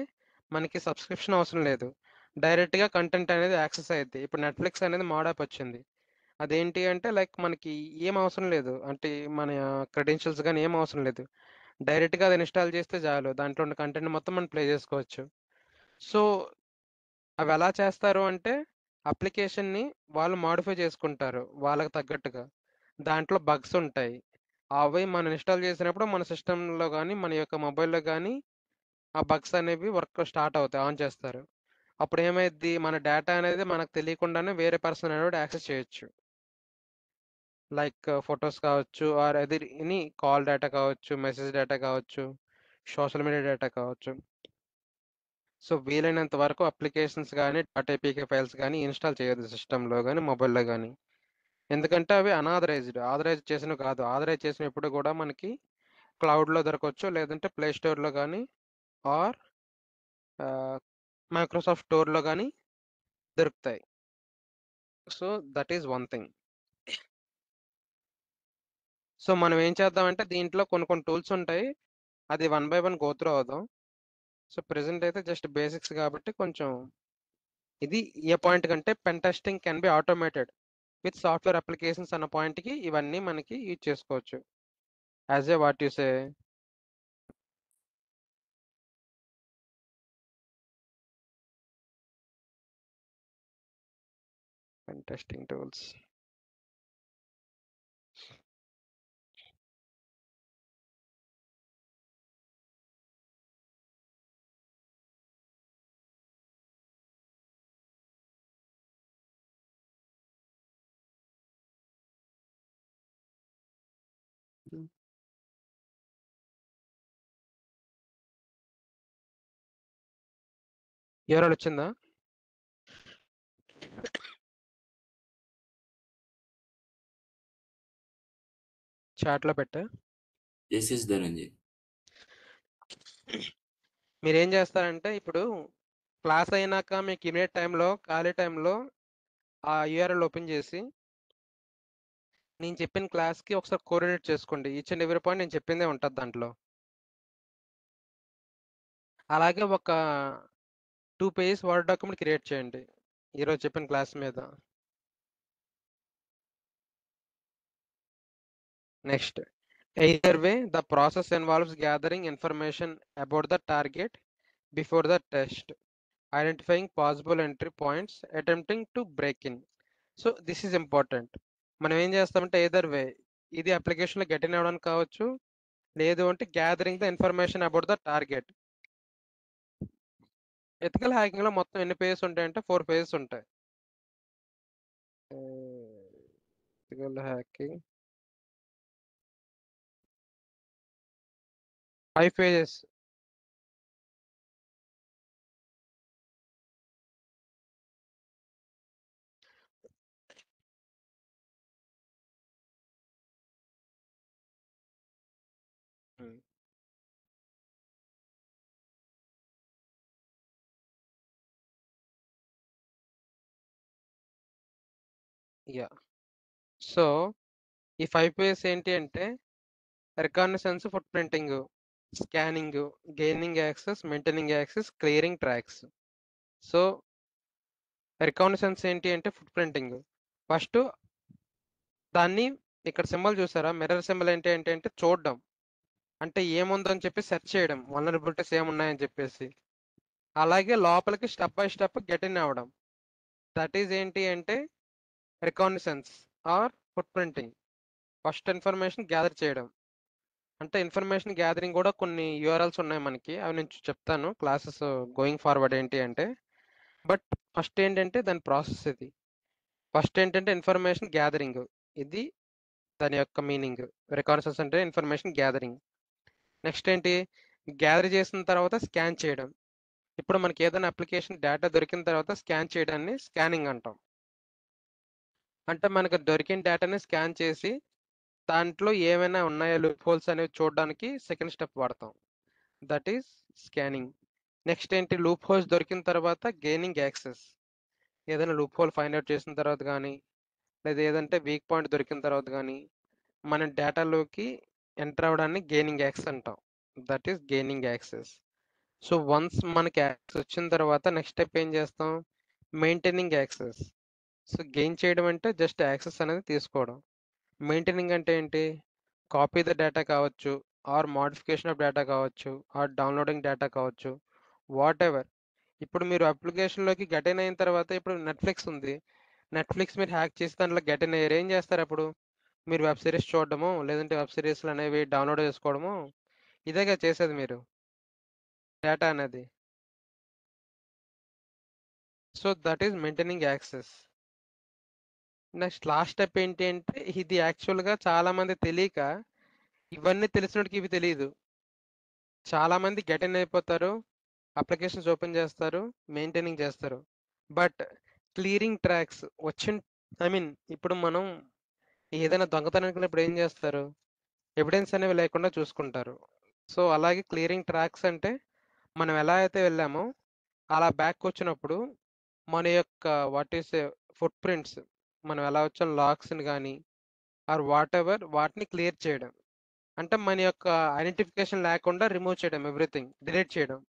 మనకి సబ్స్క్రిప్షన్ అవసరం లేదు. డైరెక్ట్గా కంటెంట్ అనేది యాక్సెస్ అయ్యిద్ది. ఇప్పుడు నెట్ఫ్లిక్స్ అనేది మోడ్ యాప్ వచ్చింది. అదేంటి అంటే లైక్ మనకి ఏం అవసరం లేదు. అంటే మన క్రెడెన్షియల్స్ కానీ ఏం అవసరం లేదు. డైరెక్ట్గా అది ఇన్స్టాల్ చేస్తే చాలు. దాంట్లో ఉన్న కంటెంట్ మొత్తం మనం ప్లే చేసుకోవచ్చు. సో అవి ఎలా చేస్తారు అంటే అప్లికేషన్ని వాళ్ళు మాడిఫై చేసుకుంటారు వాళ్ళకి తగ్గట్టుగా. దాంట్లో బగ్స్ ఉంటాయి. అవి మనం ఇన్స్టాల్ చేసినప్పుడు మన సిస్టంలో కానీ మన యొక్క మొబైల్లో కానీ ఆ బగ్స్ అనేవి వర్క్ స్టార్ట్ అవుతాయి. ఆన్ చేస్తారు. అప్పుడు ఏమైద్ది మన డేటా అనేది మనకు తెలియకుండానే వేరే పర్సన్ అనేవాడు యాక్సెస్ చేయొచ్చు. లైక్ ఫొటోస్ కావచ్చు ఆర్ అది ఎనీ కాల్ డేటా కావచ్చు, మెసేజ్ డేటా కావచ్చు, సోషల్ మీడియా డేటా కావచ్చు. సో వీలైనంత వరకు అప్లికేషన్స్ కానీ .apk ఫైల్స్ కానీ ఇన్స్టాల్ చేయొద్దు సిస్టంలో కానీ మొబైల్లో కానీ. ఎందుకంటే అవి అనాథరైజ్డ్. ఆథరైజ్ చేసినవి కాదు. ఆథరైజ్ చేసినవి ఎప్పుడు కూడా మనకి క్లౌడ్లో దొరకవచ్చు, లేదంటే ప్లే స్టోర్లో కానీ ఆర్ మైక్రోసాఫ్ట్ స్టోర్లో కానీ దొరుకుతాయి. So that is one thing. So మనం ఏం చేద్దామంటే దీంట్లో కొన్ని టూల్స్ ఉంటాయి. అది 1 బై 1 గో త్రూ అవుదాం. సో ప్రెజెంట్ అయితే జస్ట్ బేసిక్స్ కాబట్టి కొంచెం ఇది ఏ పాయింట్ కంటే pen testing can be automated with software applications అన్న పాయింట్కి ఇవన్నీ మనకి యూజ్ చేసుకోవచ్చు. As a what you say pen testing tools. ఎవరైనా వచ్చిందా? చాట్లో పెట్టా. ఎస్ ధనంజయ్. మీరేం చేస్తారంటే ఇప్పుడు క్లాస్ అయినాక మీకు ఇమీడియట్ టైంలో ఖాళీ టైంలో ఆ యూఆర్ఎల్ ఓపెన్ చేసి నేను చెప్పిన క్లాస్కి ఒకసారి కోఆర్డినేట్ చేసుకోండి. ఈచ్ అండ్ ఎవ్రీ పాయింట్ నేను చెప్పిందే ఉంటుంది దాంట్లో. అలాగే ఒక 2 పేజెస్ వర్డ్ డాక్యుమెంట్ క్రియేట్ చేయండి ఈరోజు చెప్పిన క్లాస్ మీద. Next, either way the process involves gathering information about the target before the test, identifying possible entry points, attempting to break in. So this is important. మనం ఏం చేస్తామంటే either way ఇది అప్లికేషన్లో get in అవ్వడానికి కావచ్చు, లేదు అంటే gathering the information about the target. Ethical హ్యాకింగ్లో మొత్తం ఎన్ని పేజెస్ ఉంటాయంటే 4 పేజెస్ ఉంటాయి. Ethical hacking 5 pages. Yeah, so ఈ 5 పేజెస్ ఏంటి అంటే reconnaissance, footprinting, scanning, gaining access, maintaining access, clearing tracks. So reconnaissance ఏంటి అంటే ఫుట్ ప్రింటింగ్. ఫస్ట్ దాన్ని ఇక్కడ సింబల్ చూసారా, మిర్రర్ సింబల్ ఏంటి అంటే చూడడం, అంటే ఏముందని చెప్పి సెర్చ్ చేయడం, వల్నరబిలిటీస్ ఏమున్నాయని చెప్పేసి. అలాగే లోపలికి step by step get in అవ్వడం, దట్ ఈజ్ ఏంటి అంటే reconnaissance or footprinting. First information gather చేయడం, అంటే ఇన్ఫర్మేషన్ గ్యాదరింగ్ కూడా కొన్ని యూఆర్ఎల్స్ ఉన్నాయి మనకి, అవి నేను చెప్తాను క్లాసెస్ గోయింగ్ ఫార్వర్డ్ ఏంటి అంటే. బట్ ఫస్ట్ ఏంటంటే దాని ప్రాసెస్ ఇది. ఫస్ట్ ఏంటంటే ఇన్ఫర్మేషన్ గ్యాదరింగ్, ఇది దాని యొక్క మీనింగ్. రికాగ్నిసెన్స్ అంటే ఇన్ఫర్మేషన్ గ్యాదరింగ్. నెక్స్ట్ ఏంటి, గ్యాదర్ చేసిన తర్వాత స్కాన్ చేయడం. ఇప్పుడు మనకి ఏదైనా అప్లికేషన్ డేటా దొరికిన తర్వాత స్కాన్ చేయడాన్ని స్కానింగ్ అంటాం. అంటే మనకు దొరికిన డేటాని స్కాన్ చేసి దాంట్లో ఏమైనా ఉన్నాయో లూప్ హోల్స్ అనేవి చూడడానికి సెకండ్ స్టెప్ వాడతాం. That is scanning. నెక్స్ట్ ఏంటి, లూప్ హోల్స్ దొరికిన తర్వాత గెయినింగ్ యాక్సెస్. ఏదైనా లూప్ హోల్ ఫైండ్ అవుట్ చేసిన తర్వాత కానీ, లేదా ఏదంటే వీక్ పాయింట్ దొరికిన తర్వాత కానీ, మన డేటాలోకి ఎంటర్ అవ్వడాన్ని గెయినింగ్ యాక్సెస్ అంటాం. That is gaining access. So once మనకి యాక్సెస్ వచ్చిన తర్వాత నెక్స్ట్ స్టెప్ ఏం చేస్తాం, మెయింటైనింగ్ యాక్సెస్. సో గెయిన్ చేయడం అంటే జస్ట్ యాక్సెస్ అనేది తీసుకోవడం. మెయింటైనింగ్ అంటే ఏంటి, కాపీ ద డేటా కావచ్చు, ఆర్ మోడిఫికేషన్ ఆఫ్ డేటా కావచ్చు, ఆర్ డౌన్లోడింగ్ డేటా కావచ్చు, వాట్ ఎవర్. ఇప్పుడు మీరు అప్లికేషన్లోకి గెట్ ఇన్ అయిన తర్వాత, ఇప్పుడు నెట్ఫ్లిక్స్ ఉంది, నెట్ఫ్లిక్స్ మీరు హ్యాక్ చేసి దాంట్లో గెట్ ఇన్ అయ్యారు, ఏం చేస్తారు అప్పుడు, మీరు వెబ్ సిరీస్ చూడడము, లేదంటే వెబ్ సిరీస్లు అనేవి డౌన్లోడ్ చేసుకోవడము, ఇదేగా చేసేది మీరు, డేటా అనేది. So that is maintaining access. Next last step ఏంటి అంటే, ఇది యాక్చువల్గా చాలా మంది తెలియక, ఇవన్నీ తెలిసినోడికి ఇవి తెలియదు. చాలా మంది గెట్ ఇన్ అయిపోతారు, అప్లికేషన్స్ ఓపెన్ చేస్తారు, మెయింటైనింగ్ చేస్తారు. బట్ క్లియరింగ్ ట్రాక్స్ వచ్చిన, ఐ మీన్ ఇప్పుడు మనం ఏదైనా దొంగతనానికి ఏం చేస్తారు, ఎవిడెన్స్ అనేవి లేకుండా చూసుకుంటారు. సో అలాగే క్లియరింగ్ ట్రాక్స్ అంటే, మనం ఎలా అయితే వెళ్ళామో అలా బ్యాక్ వచ్చినప్పుడు మన యొక్క వాట్ ఈస్ ఫుట్ ప్రింట్స్, మనం ఎలా వచ్చాం లాక్స్ని కానీ ఆర్ వాట్ ఎవర్, వాటిని క్లియర్ చేయడం. అంటే మన యొక్క ఐడెంటిఫికేషన్ లేకుండా రిమూవ్ చేయడం, ఎవ్రీథింగ్ డిలీట్ చేయడం.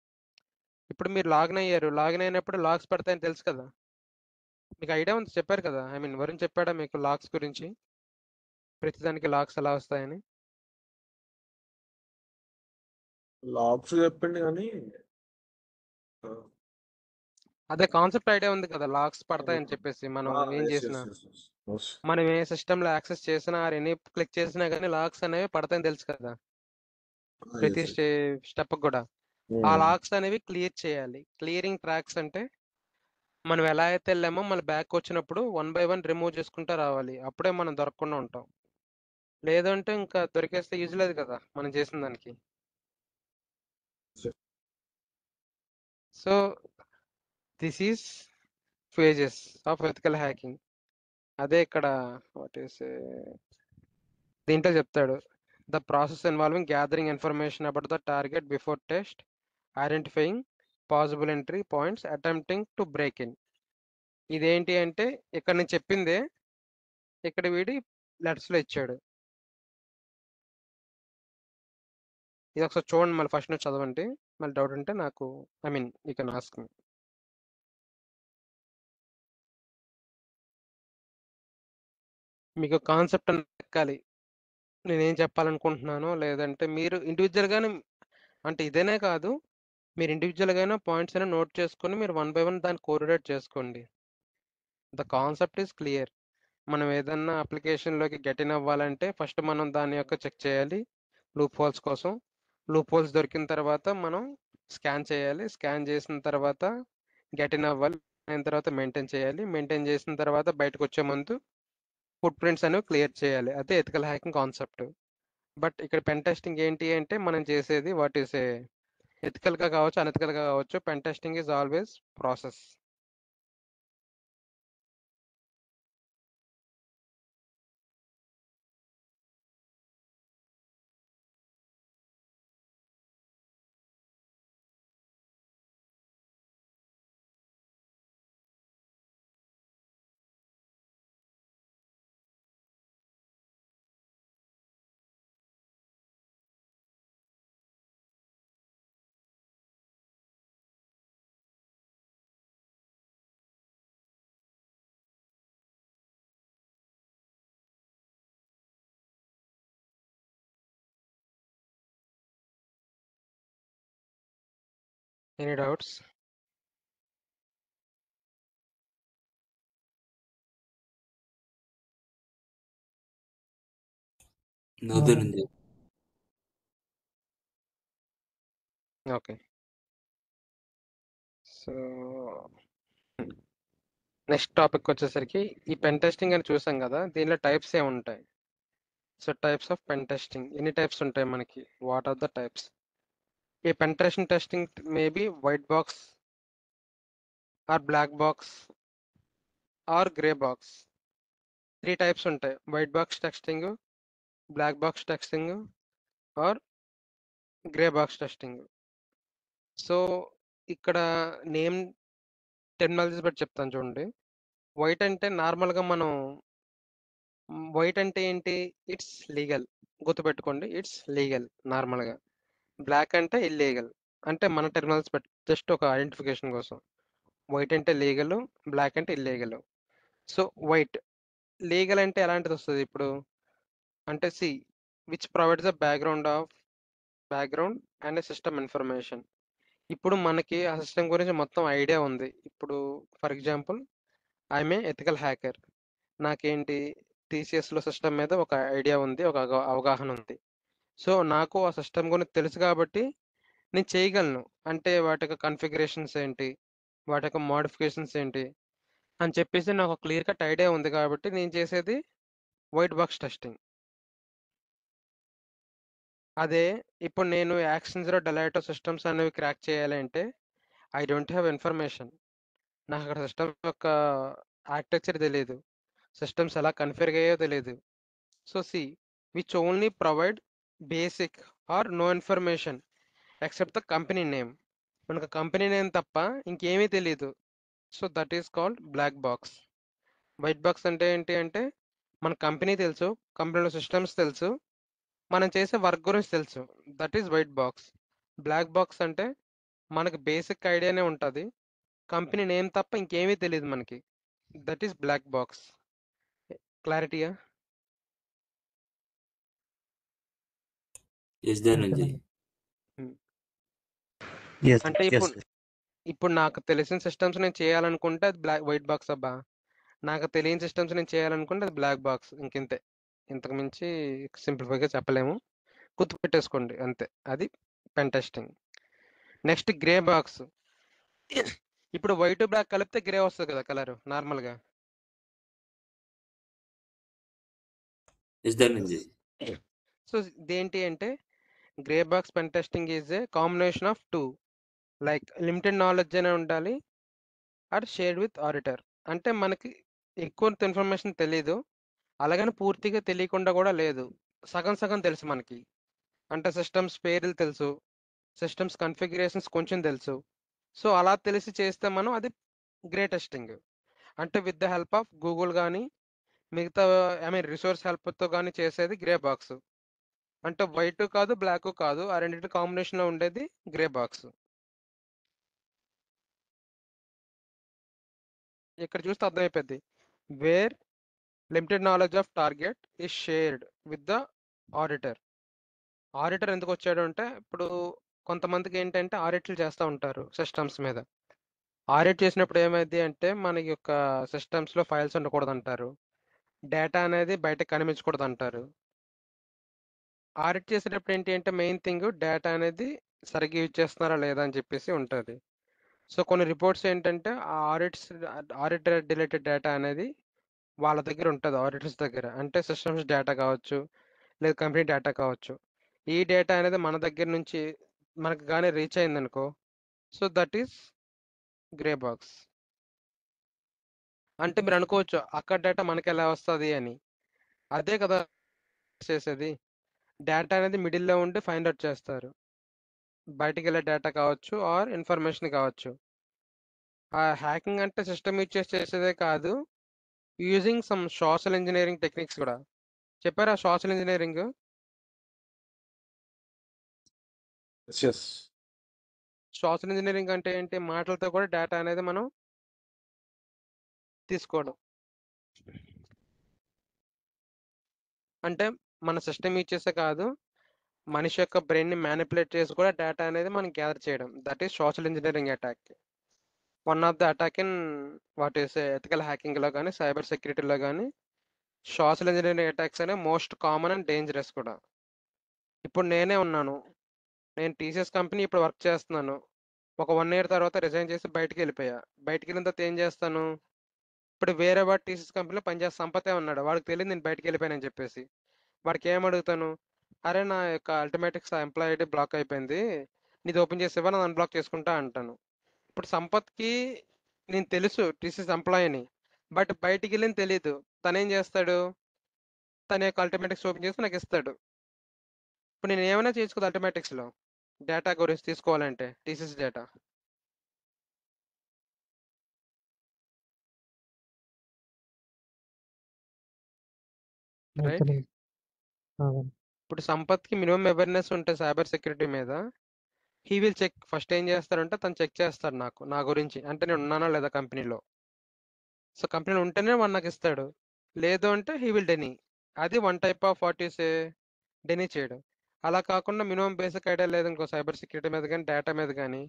ఇప్పుడు మీరు లాగిన్ అయ్యారు, లాగిన్ అయినప్పుడు లాక్స్ పడతాయని తెలుసు కదా, మీకు ఐడియా ఉంది, చెప్పారు కదా, ఐ మీన్ వరుణ్ చెప్పాడా మీకు లాక్స్ గురించి, ప్రతిదానికి లాక్స్ ఎలా వస్తాయని? లాక్స్ చెప్పింది కానీ అదే కాన్సెప్ట్ ఐడియా ఉంది కదా, లాక్స్ పడతాయని చెప్పేసి, మనం ఏం ఎస్ చేసినా, ఎస్ ఎస్ ఎస్ మనం ఏ సిస్టంలో యాక్సెస్ చేసినా ఆర్ ఎనీ క్లిక్ చేసినా కానీ లాక్స్ అనేవి పడతాయని తెలుసు కదా, ప్రతి స్టెప్ కూడా. ఆ లాక్స్ అనేవి క్లియర్ చేయాలి. క్లియరింగ్ ట్రాక్స్ అంటే మనం ఎలా అయితే వెళ్ళామో మన బ్యాక్ వచ్చినప్పుడు 1 by 1 రిమూవ్ చేసుకుంటూ రావాలి, అప్పుడే మనం దొరకకుండా ఉంటాం. లేదంటే ఇంకా దొరికేస్తే యూజ్ లేదు కదా మనం చేసిన దానికి. So this is phases of ethical hacking. అదే ఇక్కడ వాట్ ఈస్ దీంట్లో చెప్తాడు, the process involving gathering information about the target before test, identifying possible entry points, attempting to break in. ఇదేంటి అంటే ఇక్కడ నేను చెప్పిందే ఇక్కడ వీడి లెటర్స్లో ఇచ్చాడు. ఇది ఒకసారి చూడండి, మళ్ళీ ఫస్ట్ నుంచి చదవండి, మళ్ళీ డౌట్ ఉంటే నాకు, I mean you can ask మీ. మీకు కాన్సెప్ట్ ఎక్కాలి, నేనేం చెప్పాలనుకుంటున్నానో, లేదంటే మీరు ఇండివిజువల్గానే, అంటే ఇదేనే కాదు, మీరు ఇండివిజువల్గానే పాయింట్స్ అయినా నోట్ చేసుకొని మీరు 1 by 1 దాన్ని కోరిలేట్ చేసుకోండి. The concept is clear. మనం ఏదన్నా అప్లికేషన్లోకి గెట్ ఇన్ అవ్వాలంటే ఫస్ట్ మనం దాని యొక్క చెక్ చేయాలి లూప్ హోల్స్ కోసం. లూప్ హోల్స్ దొరికిన తర్వాత మనం స్కాన్ చేయాలి, స్కాన్ చేసిన తర్వాత గెట్ ఇన్ అవ్వాలి, అయిన తర్వాత మెయింటైన్ చేయాలి, మెయింటైన్ చేసిన తర్వాత బయటకు వచ్చే ముందు ఫుట్ ప్రింట్స్ అనేవి క్లియర్ చేయాలి. అదే ఎథికల్ హ్యాకింగ్ కాన్సెప్ట్. బట్ ఇక్కడ పెన్ టెస్టింగ్ ఏంటి అంటే, మనం చేసేది వాట్ ఈస్ ఏ ఎథికల్గా కావచ్చు, అనెథికల్గా కావచ్చు, pen testing is always process. Any doubts? No Dhananjay. Okay. So next topic వచ్చేసరికి, ఈ పెన్ టెస్టింగ్ అని చూసాం కదా, దీనిలో టైప్స్ ఏముంటాయి. So types of pen testing, ఎన్ని టైప్స్ ఉంటాయి మనకి, వాట్ ఆర్ ద టైప్స్? ఈ pen testing maybe white box or black box or grey box. 3 types ఉంటాయి, white box testing, black box testing or grey box testing. So ఇక్కడ name terminologies బట్టి చెప్తాను చూడండి. White అంటే నార్మల్గా మనం వైట్ అంటే ఏంటి? It's legal. గుర్తుపెట్టుకోండి, ఇట్స్ లీగల్ నార్మల్గా. బ్లాక్ అంటే ఇల్లీగల్. అంటే మన టెర్మినాలజీస్ బట్టి జస్ట్ ఒక ఐడెంటిఫికేషన్ కోసం. వైట్ అంటే లీగల్, బ్లాక్ అంటే ఇల్లీగల్. సో వైట్ లీగల్ అంటే ఎలాంటిది వస్తుంది ఇప్పుడు? అంటే see which provides the background and system information. ఇప్పుడు మనకి ఆ సిస్టమ్ గురించి మొత్తం ఐడియా ఉంది. ఇప్పుడు for example I'm a ethical hacker. నాకేంటి టీసీఎస్లో సిస్టమ్ మీద ఒక ఐడియా ఉంది, ఒక అవగాహన ఉంది. సో నాకు ఆ సిస్టమ్ గురించి తెలుసు కాబట్టి నేను చేయగలను. అంటే వాటి యొక్క కన్ఫిగరేషన్స్ ఏంటి, వాటి యొక్క మోడిఫికేషన్స్ ఏంటి అని చెప్పేసి నాకు క్లియర్ కట్ ఐడియా ఉంది కాబట్టి నేను చేసేది వైట్ బాక్స్ టెస్టింగ్. అదే ఇప్పుడు నేను యాక్షన్ డెలైటో సిస్టమ్స్ అనేవి క్రాక్ చేయాలి అంటే ఐ డోంట్ హ్యావ్ ఇన్ఫర్మేషన్. నాకు అక్కడ సిస్టమ్ యొక్క ఆర్కిటెక్చర్ తెలియదు, సిస్టమ్స్ ఎలా కన్ఫిగర్ అయ్యో తెలియదు. So see which only provide basic or no information except the company name. మనకు కంపెనీ నేమ్ తప్ప ఇంకేమీ తెలియదు. So that is called black box. White box అంటే ఏంటి అంటే మన కంపెనీ తెలుసు, కంపెనీలో సిస్టమ్స్ తెలుసు, మనం చేసే వర్క్ గురించి తెలుసు. That is white box. Black box అంటే మనకు బేసిక్ ఐడియానే ఉంటుంది, కంపెనీ నేమ్ తప్ప ఇంకేమీ తెలియదు మనకి. That is black box. క్లారిటీయా? ఎస్ ధనంజయ్. ఎస్ అంటే ఎస్ ఇప్పుడు నాకు తెలిసిన సిస్టమ్స్ నేను చేయాలనుకుంటే అది వైట్ బాక్స్ అబ్బా. నాకు తెలియని సిస్టమ్స్ నేను చేయాలనుకుంటే అది బ్లాక్ బాక్స్. ఇంకింతే, ఇంతకు మించి సింప్లిఫైగా చెప్పలేము. గుర్తుపెట్టేసుకోండి అంతే. అది pen testing. Next grey box. ఇప్పుడు వైట్ బ్లాక్ కలిపితే గ్రే వస్తుంది కదా కలర్ నార్మల్గా. ఎస్ ధనంజయ్. సో ఇదేంటి అంటే grey box pen testing is a combination of two, like limited knowledge అనే ఉండాలి ఆర్ షేర్డ్ విత్ ఆడిటర్. అంటే మనకి ఎక్కువ ఇన్ఫర్మేషన్ తెలీదు, అలాగని పూర్తిగా తెలియకుండా కూడా లేదు, సగం సగం తెలుసు మనకి. అంటే సిస్టమ్స్ పేర్లు తెలుసు, సిస్టమ్స్ కన్ఫిగరేషన్స్ కొంచెం తెలుసు. సో అలా తెలిసి చేస్తే మనం అది గ్రే టెస్టింగ్. అంటే with the help of Google కానీ మిగతా రిసోర్స్ హెల్ప్తో కానీ చేసేది గ్రే బాక్స్. అంటే వైట్ కాదు బ్లాక్ కాదు, ఆ రెండింటి కాంబినేషన్లో ఉండేది గ్రే బాక్స్. ఇక్కడ చూస్తే అర్థమైపోద్ది. Where limited knowledge of target is shared with the auditor. Auditor ఎందుకు వచ్చాడు అంటే ఇప్పుడు కొంతమందికి ఏంటంటే ఆడిట్లు చేస్తూ ఉంటారు సిస్టమ్స్ మీద. ఆడిట్ చేసినప్పుడు ఏమైంది అంటే మన యొక్క సిస్టమ్స్లో ఫైల్స్ ఉండకూడదు అంటారు, డేటా అనేది బయటకు కనిపించకూడదు అంటారు. ఆడిట్ చేసేటప్పుడు ఏంటి అంటే మెయిన్ థింగ్ డేటా అనేది సరిగ్గా యూజ్ చేస్తున్నారా లేదా అని చెప్పేసి ఉంటుంది. సో కొన్ని రిపోర్ట్స్ ఏంటంటే ఆ ఆడిట్ రిలేటెడ్ డేటా అనేది వాళ్ళ దగ్గర ఉంటుంది, ఆడిటర్స్ దగ్గర. అంటే సిస్టమ్స్ డేటా కావచ్చు, లేదా కంపెనీ డేటా కావచ్చు. ఈ డేటా అనేది మన దగ్గర నుంచి మనకు కానీ రీచ్ అయింది అనుకో, so that is grey box. అంటే మీరు అనుకోవచ్చు అక్కడ డేటా మనకి ఎలా వస్తుంది అని. అదే కదా చేసేది. డేటా అనేది మిడిల్లో ఉండి ఫైండ్ అవుట్ చేస్తారు, బయటికి వెళ్ళే డేటా కావచ్చు ఆర్ ఇన్ఫర్మేషన్ కావచ్చు. ఆ హ్యాకింగ్ అంటే సిస్టమ్ యూజ్ చేసి చేసేదే కాదు, using some social engineering techniques కూడా. చెప్పారా social engineering? Yes social engineering అంటే ఏంటి? మాటలతో కూడా డేటా అనేది మనం తీసుకోవడం. అంటే మన సిస్టమ్ యూజ్ చేసే కాదు, మనిషి యొక్క బ్రెయిన్ని మ్యానిపులేట్ చేసి కూడా డేటా అనేది మనం గ్యాదర్ చేయడం. That is social engineering attack. One of the attack in what is ethical హ్యాకింగ్లో కానీ సైబర్ సెక్యూరిటీలో కానీ సోషల్ ఇంజనీరింగ్ అటాక్స్ అనేవి మోస్ట్ కామన్ అండ్ డేంజరస్ కూడా. ఇప్పుడు నేనే ఉన్నాను, నేను టీసీఎస్ కంపెనీ ఇప్పుడు వర్క్ చేస్తున్నాను. ఒక 1 year తర్వాత రిజైన్ చేసి బయటికి వెళ్ళిపోయా. బయటికి వెళ్ళిన తర్వాత ఏం చేస్తాను? ఇప్పుడు వేరే వాడు టీసీఎస్ కంపెనీలో పనిచేసే సంపతే ఉన్నాడు, వాడికి తెలియదు నేను బయటికి వెళ్ళిపోయానని చెప్పేసి. వాడికి ఏం అడుగుతాను? అరే నా యొక్క అల్టిమేటిక్స్ ఎంప్లాయ్ ఐడి బ్లాక్ అయిపోయింది, నీది ఓపెన్ చేసి ఇవ్వ, నేను అన్బ్లాక్ చేసుకుంటా అంటాను. ఇప్పుడు సంపత్కి నేను తెలుసు టీసీఎస్ ఎంప్లాయ్ అని, బట్ బయటికి వెళ్ళింది తెలియదు. తను ఏం చేస్తాడు? తన యొక్క అల్టిమేటిక్స్ ఓపెన్ చేసి నాకు ఇస్తాడు. ఇప్పుడు నేను ఏమైనా చేసుకోదు అల్టిమేటిక్స్లో, డేటా గురించి తీసుకోవాలంటే టీసీఎస్ డేటా. రైట్. ఓకేనండి. అవునండి. ఇప్పుడు సంపత్కి మినిమం అవేర్నెస్ ఉంటే సైబర్ సెక్యూరిటీ మీద, హీ విల్ చెక్. ఫస్ట్ ఏం చేస్తారంటే తను చెక్ చేస్తాడు నా గురించి, అంటే నేను ఉన్నానా లేదా కంపెనీలో. సో కంపెనీలో ఉంటేనే వాడు నాకు ఇస్తాడు, లేదు అంటే హీ విల్ డెనీ. అది one type of what use deny చేయడం. అలా కాకుండా మినిమం బేసిక్ ఐడియా లేదు ఇంకో సైబర్ సెక్యూరిటీ మీద కానీ డేటా మీద కానీ,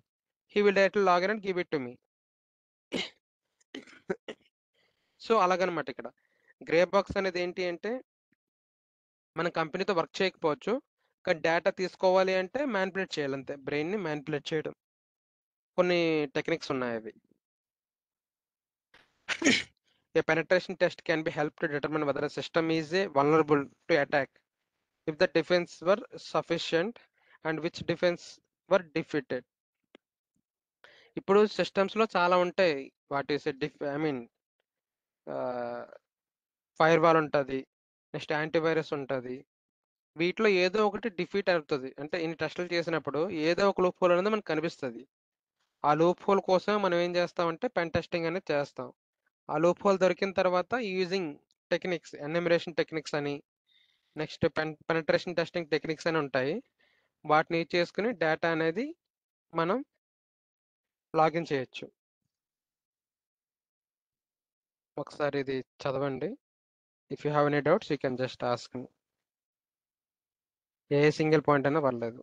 he will directly login and give it to me. So అలాగనమాట. ఇక్కడ గ్రే బాక్స్ అనేది ఏంటి అంటే, మన కంపెనీతో వర్క్ చేయకపోవచ్చు, కానీ డేటా తీసుకోవాలి అంటే మ్యానిపులేట్ చేయాలి అంతే, బ్రెయిన్ని మ్యానిపులేట్ చేయడం. కొన్ని టెక్నిక్స్ ఉన్నాయి అవి. A penetration test can be helped to determine whether a system is vulnerable to attack if the defense were sufficient and which defense were defeated. ఇప్పుడు systems లో చాలా ఉంటాయి. What is I mean fire wall ఉంటుంది, next antivirus ఉంటుంది. వీటిలో ఏదో ఒకటి defeat అవుతుంది. అంటే ఇన్ని టెస్టులు చేసినప్పుడు ఏదో ఒక లూప్ హోల్ అనేది మనకు కనిపిస్తుంది. ఆ లూప్ హోల్ కోసం మనం ఏం చేస్తామంటే పెన్ టెస్టింగ్ అనేది చేస్తాం. ఆ లూప్ హోల్ దొరికిన తర్వాత యూజింగ్ టెక్నిక్స్, ఎన్యూమరేషన్ టెక్నిక్స్ అని, నెక్స్ట్ పెనట్రేషన్ టెస్టింగ్ టెక్నిక్స్ అని ఉంటాయి. వాటిని యూజ్ చేసుకుని డేటా అనేది మనం లాగిన్ చేయొచ్చు. ఒకసారి ఇది చదవండి. If you have any doubts you can just ask me. A single point అయినా పర్లేదు.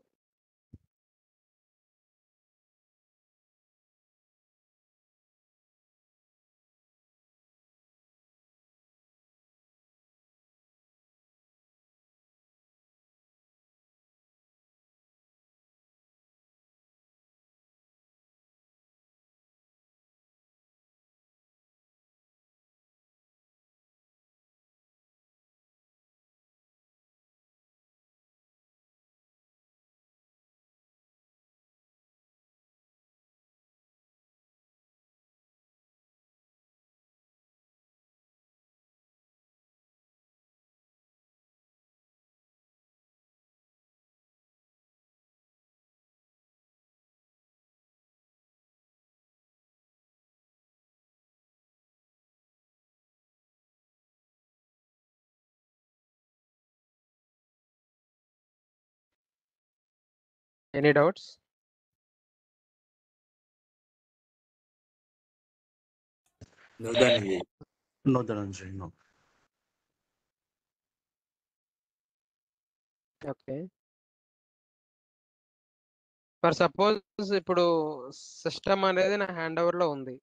Any doubts? No Dhananjay. No, Dhananjay, no. Okay. For suppose ఇప్పుడు సిస్టమ్ అనేది నా హ్యాండ్ ఓవర్లో ఉంది,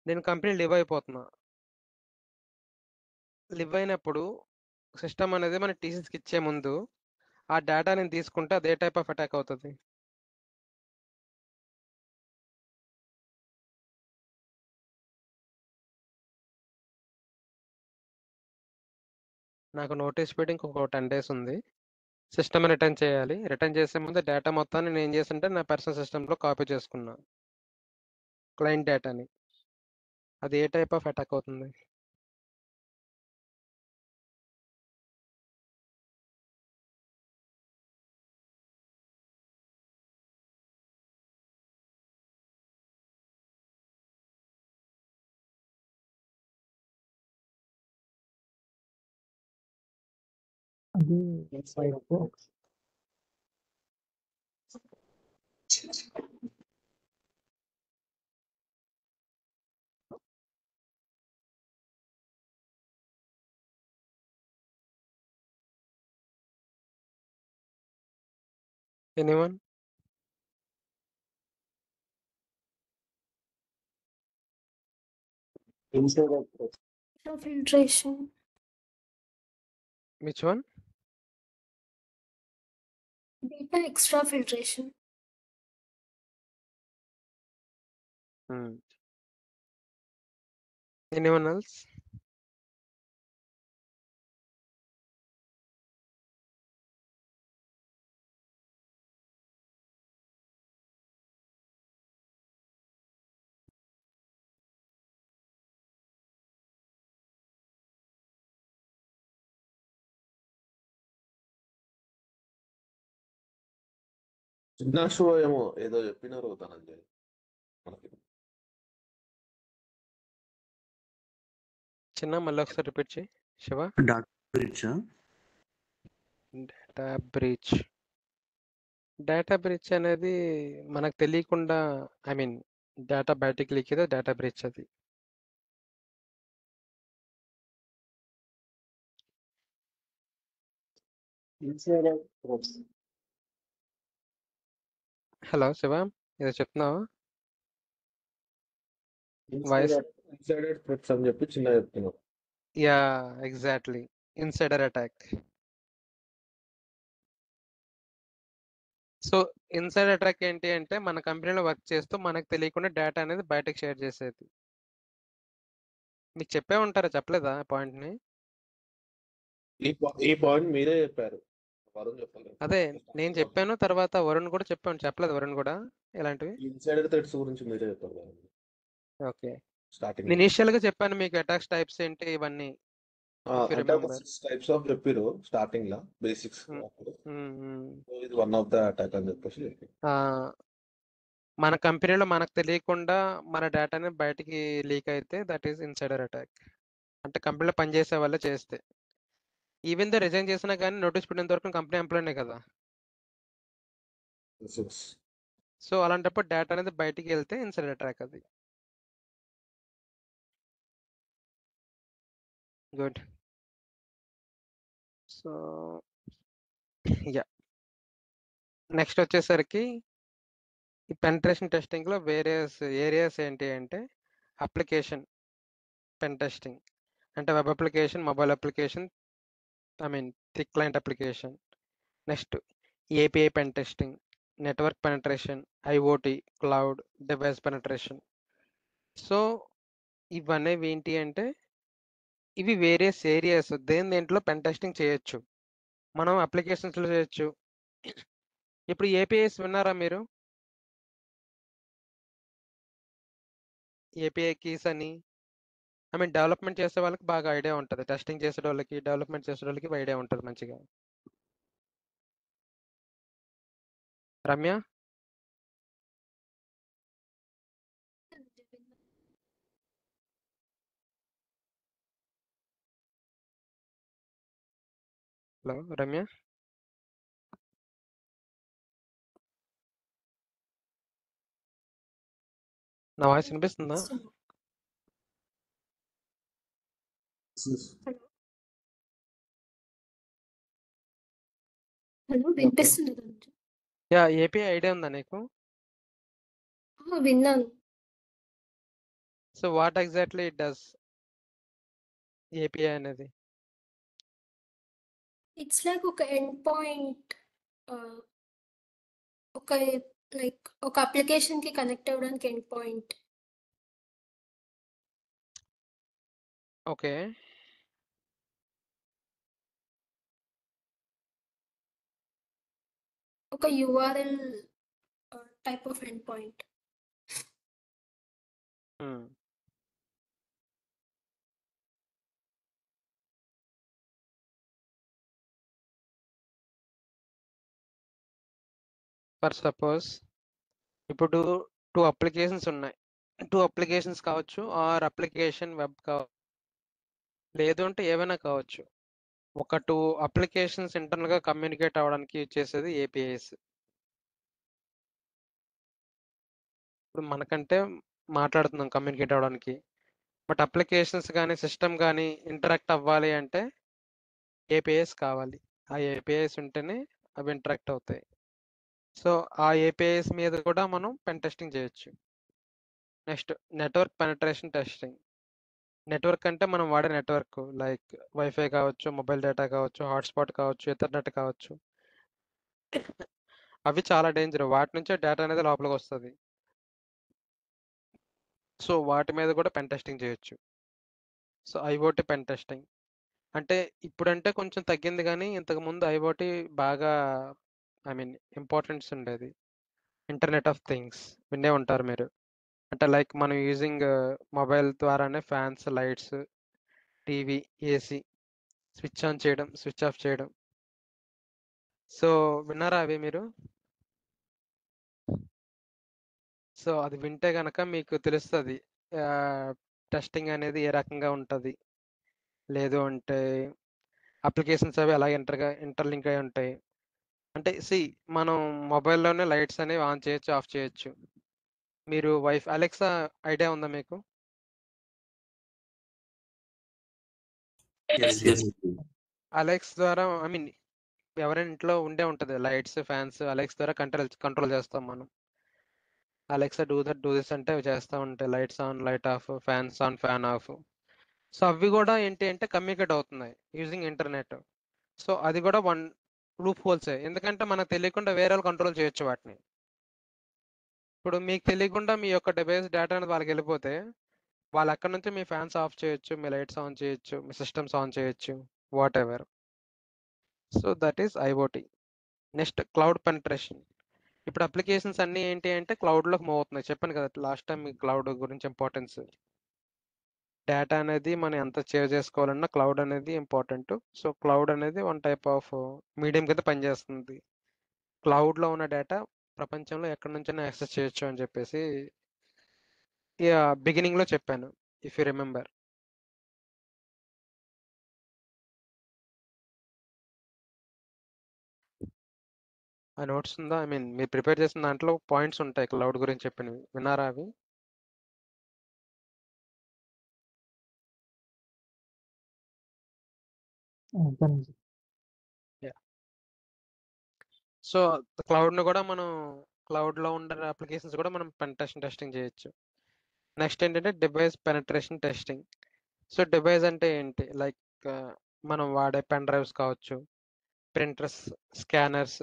నేను కంపెనీ లివ్ అయిపోతున్నా. లివ్ అయినప్పుడు సిస్టమ్ అనేది మన టీసీస్కి ఇచ్చే ముందు ఆ డేటా నేను తీసుకుంటే అదే టైప్ ఆఫ్ అటాక్ అవుతుంది. నాకు నోటీస్ పీరియడ్ ఇంకొక 10 days ఉంది. సిస్టమ్ రిటర్న్ చేయాలి. రిటర్న్ చేసే ముందు డేటా మొత్తాన్ని నేను ఏం చేస్తుంటే నా పర్సనల్ సిస్టంలో కాపీ చేసుకున్నా, క్లయింట్ డేటాని. అది ఏ టైప్ ఆఫ్ అటాక్ అవుతుంది? అది fire box. Anyone? Filtration. Which one? Data extra filtration. Anyone else? చిన్న షో ఏమో ఏదో చెప్పినారు ధనంజయ్ మనకి. చిన్న మళ్ళీ ఒకసారి రిపీట్ చేయి శివ. డాటా బ్రీచా? Data breach. డేటా బ్రీచ్ అనేది మనకు తెలియకుండా ఐ మీన్ డేటా బయటికి లీక్ అయితే డేటా బ్రీచ్ అది. హలో శివ, ఏదో చెప్తున్నావా? వాయిస్. ఇన్సైడర్ థ్రెట్స్ అని చెప్పి చిన్న చెప్తున్నాం. Yeah exactly, insider attack. So insider attack ఏంటి అంటే మన కంపెనీలో వర్క్ చేస్తూ మనకు తెలియకుండా డేటా అనేది బయటకు షేర్ చేసేది. మీకు చెప్పే ఉంటారా, చెప్పలేదా పాయింట్ని? ఈ పాయింట్ మీరే చెప్పారు, వరుణ్ చెప్పలేదు. అదే నేను చెప్పాను, తర్వాత వరుణ్ కూడా చెప్పాను. చెప్పలేదు వరుణ్ కూడా ఇలాంటివి? ఇన్సైడర్ థ్రెట్స్ గురించి మీరే చెప్పారు కదండి ఓకే, స్టార్టింగ్. నేను ఇనిషియల్ గా చెప్పాను మీకు అటాక్స్ టైప్స్ ఏంటి ఇవన్నీ. If you అంటే ఒక remember. 6 టైప్స్ ఆఫ్ చెప్పారు స్టార్టింగ్ లా బేసిక్స్. అప్పుడు సో ఇది వన్ ఆఫ్ ద అటాక్ అని చెప్పేసి చెప్పారు. మన కంపెనీలో మనకు తెలియకుండా మన డేటాని బయటికి లీక్ అయితే దట్ ఈస్ ఇన్సైడర్ అటాక్. అంటే కంపెనీలో పనిచేసే వాళ్ళే చేస్తే, ఈవెన్ దో రిజైన్ చేసినా కానీ నోటీస్ పెట్టినంత వరకు కంపెనీ ఎంప్లాయీనే కదా. సో అలాంటప్పుడు డేటా అనేది బయటికి వెళ్తే ఇన్సైడర్ అటాక్ అది. గుడ్. సో యా, నెక్స్ట్ వచ్చేసరికి ఈ పెనిట్రేషన్ టెస్టింగ్లో వేరియస్ ఏరియాస్ ఏంటి అంటే అప్లికేషన్ పెన్ టెస్టింగ్, అంటే web application, mobile application, I mean thick client application. Next API pen testing, network penetration, IoT, cloud, device penetration. So ఇవన్నీ ఏంటి అంటే ఇవి వేరియస్ ఏరియాస్, దేంట్లో పెన్ టెస్టింగ్ చేయొచ్చు. మనం అప్లికేషన్స్లో చేయొచ్చు. ఇప్పుడు ఏపీఐస్ విన్నారా మీరు? ఏపీఐ కీస్ అని, ఐ మీన్ డెవలప్మెంట్ చేసే వాళ్ళకి బాగా ఐడియా ఉంటుంది, టెస్టింగ్ చేసే వాళ్ళకి, డెవలప్మెంట్ చేసే వాళ్ళకి ఐడియా ఉంటుంది మంచిగా. రమ్య, హలో రమ్య, నా వాయిస్ వినిపిస్తుందా? హలో, వినిపిస్తుంది ధనంజయ్. యా, ఏపీఐ ఐడియా ఉందా నీకు? విన్నాను. So what exactly it does API అనేది? ఇట్స్ లైక్ ఒక ఎండ్ పాయింట్, ఒక లైక్ ఒక అప్లికేషన్ కి కనెక్ట్ అవ్వడానికి ఎండ్ పాయింట్. ఓకే, ఒక URL type of end point. For suppose ఇప్పుడు 2 అప్లికేషన్స్ ఉన్నాయి. 2 అప్లికేషన్స్ కావచ్చు, ఆర్ అప్లికేషన్ వెబ్ కావచ్చు, లేదు అంటే ఏవైనా కావచ్చు. ఒక 2 అప్లికేషన్స్ ఇంటర్నల్గా కమ్యూనికేట్ అవ్వడానికి యూజ్ చేసేది ఏపీఐస్. ఇప్పుడు మనకంటే మాట్లాడుతున్నాం కమ్యూనికేట్ అవ్వడానికి, బట్ అప్లికేషన్స్ కానీ సిస్టమ్ కానీ ఇంటరాక్ట్ అవ్వాలి అంటే ఏపీఐస్ కావాలి. ఆ ఏపీఐస్ ఉంటేనే అవి ఇంటరాక్ట్ అవుతాయి. సో ఆ ఏపీఐస్ మీద కూడా మనం పెన్ టెస్టింగ్ చేయొచ్చు. Next network penetration testing. Network అంటే మనం వాడే నెట్వర్క్ లైక్ వైఫై కావచ్చు, మొబైల్ డేటా కావచ్చు, హాట్స్పాట్ కావచ్చు, ఎథర్నెట్ కావచ్చు. అవి చాలా డేంజర్, వాటి నుంచే డేటా అనేది లోపలికి వస్తుంది. సో వాటి మీద కూడా పెన్ టెస్టింగ్ చేయొచ్చు. సో ఐఓటీ పెన్ టెస్టింగ్ అంటే ఇప్పుడంటే కొంచెం తగ్గింది, కానీ ఇంతకుముందు ఐఓటీ బాగా ఐ మీన్ ఇంపార్టెన్స్ ఉండేది. ఇంటర్నెట్ ఆఫ్ థింగ్స్ వినే ఉంటారు మీరు. అంటే లైక్ మనం యూజింగ్ మొబైల్ ద్వారానే fans, lights, TV, AC switch on చేయడం, స్విచ్ ఆఫ్ చేయడం. సో విన్నారా అవి మీరు? సో అది వింటే గనక మీకు తెలుస్తుంది టెస్టింగ్ అనేది ఏ రకంగా ఉంటుంది, లేదు అంటే అప్లికేషన్స్ అవి ఎలా ఇంటర్లింక్ అయి ఉంటాయి. అంటే మనం మొబైల్లోనే లైట్స్ అనేవి ఆన్ చేయొచ్చు, ఆఫ్ చేయొచ్చు. మీరు అలెక్సా ఐడియా ఉందా మీకు? Yes. అలెక్స్ ద్వారా ఎవరైనా ఇంట్లో ఉండే ఉంటుంది, లైట్స్ ఫ్యాన్స్ అలెక్స్ ద్వారా కంట్రోల్ చేస్తాం మనం. అలెక్సా డూ దిస్ అంటే అవి చేస్తూ ఉంటాయి, lights on light of, fans on fan of. So అవి కూడా ఏంటి అంటే కమ్యూనికేట్ అవుతున్నాయి యూజింగ్ ఇంటర్నెట్. సో అది కూడా వన్ లూప్ హోల్సే, ఎందుకంటే మనకు తెలియకుండా వేరే వాళ్ళు కంట్రోల్ చేయొచ్చు వాటిని. ఇప్పుడు మీకు తెలియకుండా మీ యొక్క డివైస్ డేటా అనేది వాళ్ళకి వెళ్ళిపోతే వాళ్ళు అక్కడ నుంచి మీ ఫ్యాన్స్ ఆఫ్ చేయొచ్చు, మీ లైట్స్ ఆన్ చేయొచ్చు, మీ సిస్టమ్స్ ఆన్ చేయొచ్చు, what ever. So that is IoT. Next cloud penetration. ఇప్పుడు అప్లికేషన్స్ అన్నీ ఏంటి అంటే క్లౌడ్లోకి మూవ్ అవుతున్నాయి. చెప్పాను కదా లాస్ట్ టైం మీ క్లౌడ్ గురించి ఇంపార్టెన్స్. డేటా అనేది మనం ఎంత సేవ్ చేసుకోవాలన్నా క్లౌడ్ అనేది ఇంపార్టెంట్. సో క్లౌడ్ అనేది వన్ టైప్ ఆఫ్ మీడియం కింద పనిచేస్తుంది. క్లౌడ్లో ఉన్న డేటా ప్రపంచంలో ఎక్కడి నుంచైనా యాక్సెస్ చేయొచ్చు అని చెప్పేసి బిగినింగ్లో చెప్పాను, ఇఫ్ యూ రిమెంబర్. ఆ నోట్స్ ఉందా? మీరు ప్రిపేర్ చేసిన దాంట్లో పాయింట్స్ ఉంటాయి క్లౌడ్ గురించి చెప్పినవి, విన్నారా అవి? అర్థమైంది. సో క్లౌడ్ను కూడా మనం క్లౌడ్లో ఉండే అప్లికేషన్స్ కూడా మనం టెస్టింగ్ చేయొచ్చు. నెక్స్ట్ ఏంటంటే device penetration testing. So device అంటే ఏంటి, లైక్ మనం వాడే పెన్ డ్రైవ్స్ కావచ్చు, printers, scanners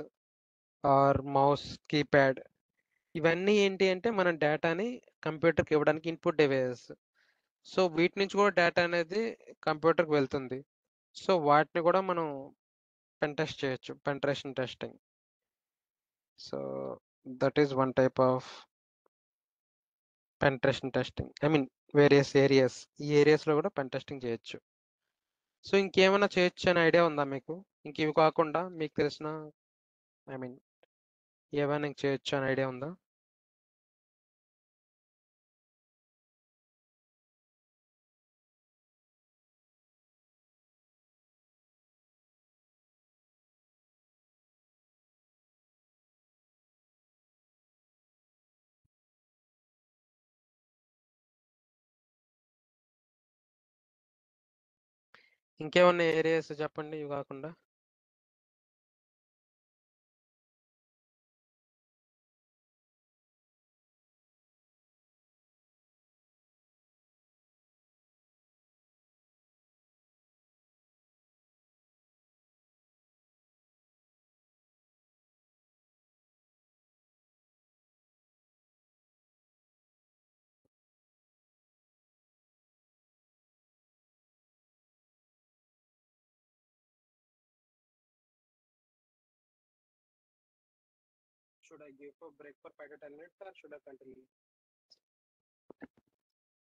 or mouse, keypad. ఇవన్నీ ఏంటి అంటే మనం డేటాని కంప్యూటర్కి ఇవ్వడానికి ఇన్పుట్ డివైజెస్. సో వీటి నుంచి కూడా డేటా అనేది కంప్యూటర్కి వెళ్తుంది. సో వాటిని కూడా మనం టెస్ట్ చేయొచ్చు, పెంట్రేషన్ testing. So that is one type of పెంట్రేషన్ testing. Various areas, ఈ ఏరియాస్లో కూడా టెస్టింగ్ చేయొచ్చు. సో ఇంకేమైనా చేయొచ్చు అనే ఐడియా ఉందా మీకు? ఇంక ఇవి కాకుండా మీకు తెలిసిన ఐ మీన్ ఏమైనా చేయొచ్చు అనే ఐడియా ఉందా? ఇంకేమన్నా ఏరియాస్ చెప్పండి ఇవి కాకుండా. Should I give a break for 5 to 10 minutes or should I continue?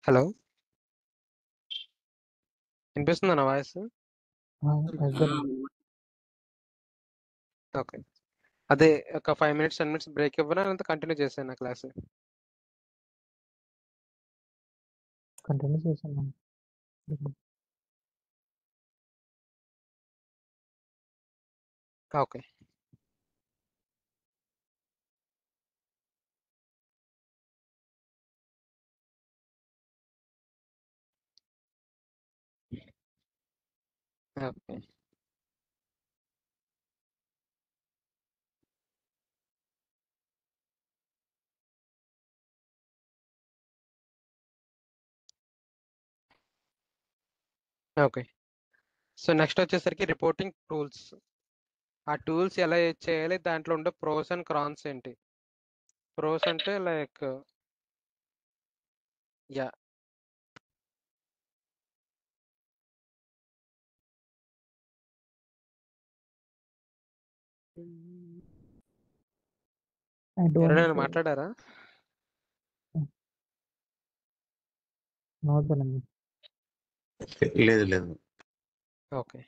Hello, వినిపిస్తుందా నా వాయిస్? అర్థమైంది. ఓకే, అదే ఒక 5 minutes 10 minutes బ్రేక్ ఇవ్వనా, లేదంటే కంటిన్యూ చేసాను నా క్లాస్? కంటిన్యూ చేశాను. Okay. Okay, okay. So next వచ్చేసరికి రిపోర్టింగ్ టూల్స్. ఆ టూల్స్ ఎలా యూజ్ చేయాలి, దాంట్లో ఉండే ప్రోస్ అండ్ కాన్స్ ఏంటి. ప్రోస్ అంటే లైక్ యా I don't ఎవరైనా మాట్లాడారా? know the name. లేదు. ఓకే,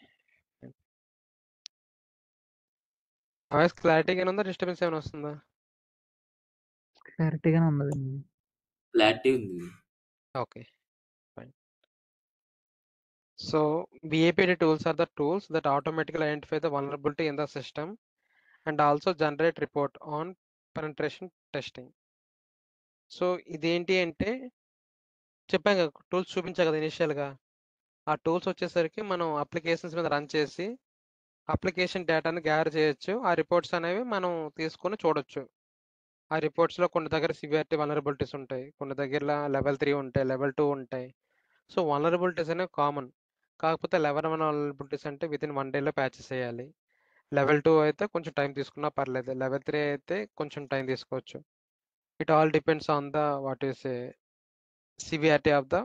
వాయిస్ క్లారిటీగా ఉందా, డిస్టర్బెన్స్ ఏమైనా వస్తుందా? క్లారిటీగానే ఉన్నది. క్లారిటీ ఉంది. Okay, fine. So VAPD tools are the tools that automatically identify the vulnerability in the system and also generate report on penetration testing. So ఇదేంటి అంటే చెప్పాం కదా, టూల్స్ చూపించా కదా ఇనిషియల్గా. ఆ టూల్స్ వచ్చేసరికి మనం అప్లికేషన్స్ మీద రన్ చేసి అప్లికేషన్ డేటాను గ్యాదర్ చేయొచ్చు. ఆ రిపోర్ట్స్ అనేవి మనం తీసుకొని చూడొచ్చు. ఆ రిపోర్ట్స్లో కొన్ని దగ్గర సివియారిటీ వలనరబిలిటీస్ ఉంటాయి, కొన్ని దగ్గర లెవెల్ 3 ఉంటాయి, లెవెల్ 2 ఉంటాయి. సో వలనరబిలిటీస్ అనేవి కామన్. కాకపోతే లెవెల్ 1 వలనరబిలిటీస్ అంటే వితిన్ 1 డేలో ప్యాచెస్ చేయాలి. లెవెల్ 2 అయితే కొంచెం టైం తీసుకున్నా పర్లేదు. లెవెల్ 3 అయితే కొంచెం టైం తీసుకోవచ్చు. It all depends on the what is a severity of the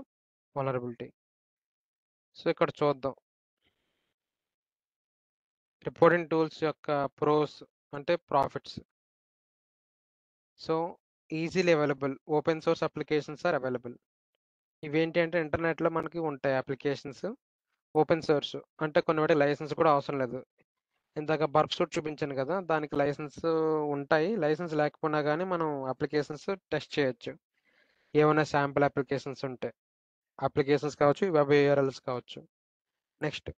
vulnerability. So ఇక్కడ చూద్దాం రిపోర్టింగ్ టూల్స్ యొక్క ప్రోస్ అంటే profits. So easily available, open source applications are available. ఇవేంటి అంటే ఇంటర్నెట్లో మనకి ఉంటాయి అప్లికేషన్స్. ఓపెన్ సోర్స్ అంటే కొన్ని వాటి లైసెన్స్ కూడా అవసరం లేదు. ఇందాక బర్ప్ సూట్ చూపించాను కదా, దానికి లైసెన్స్ ఉంటాయి. లైసెన్స్ లేకపోయినా కానీ మనం అప్లికేషన్స్ టెస్ట్ చేయొచ్చు. ఏమైనా శాంపుల్ అప్లికేషన్స్ ఉంటాయి, అప్లికేషన్స్ కావచ్చు, వెబ్ యూఆర్ఎల్స్ కావచ్చు. Next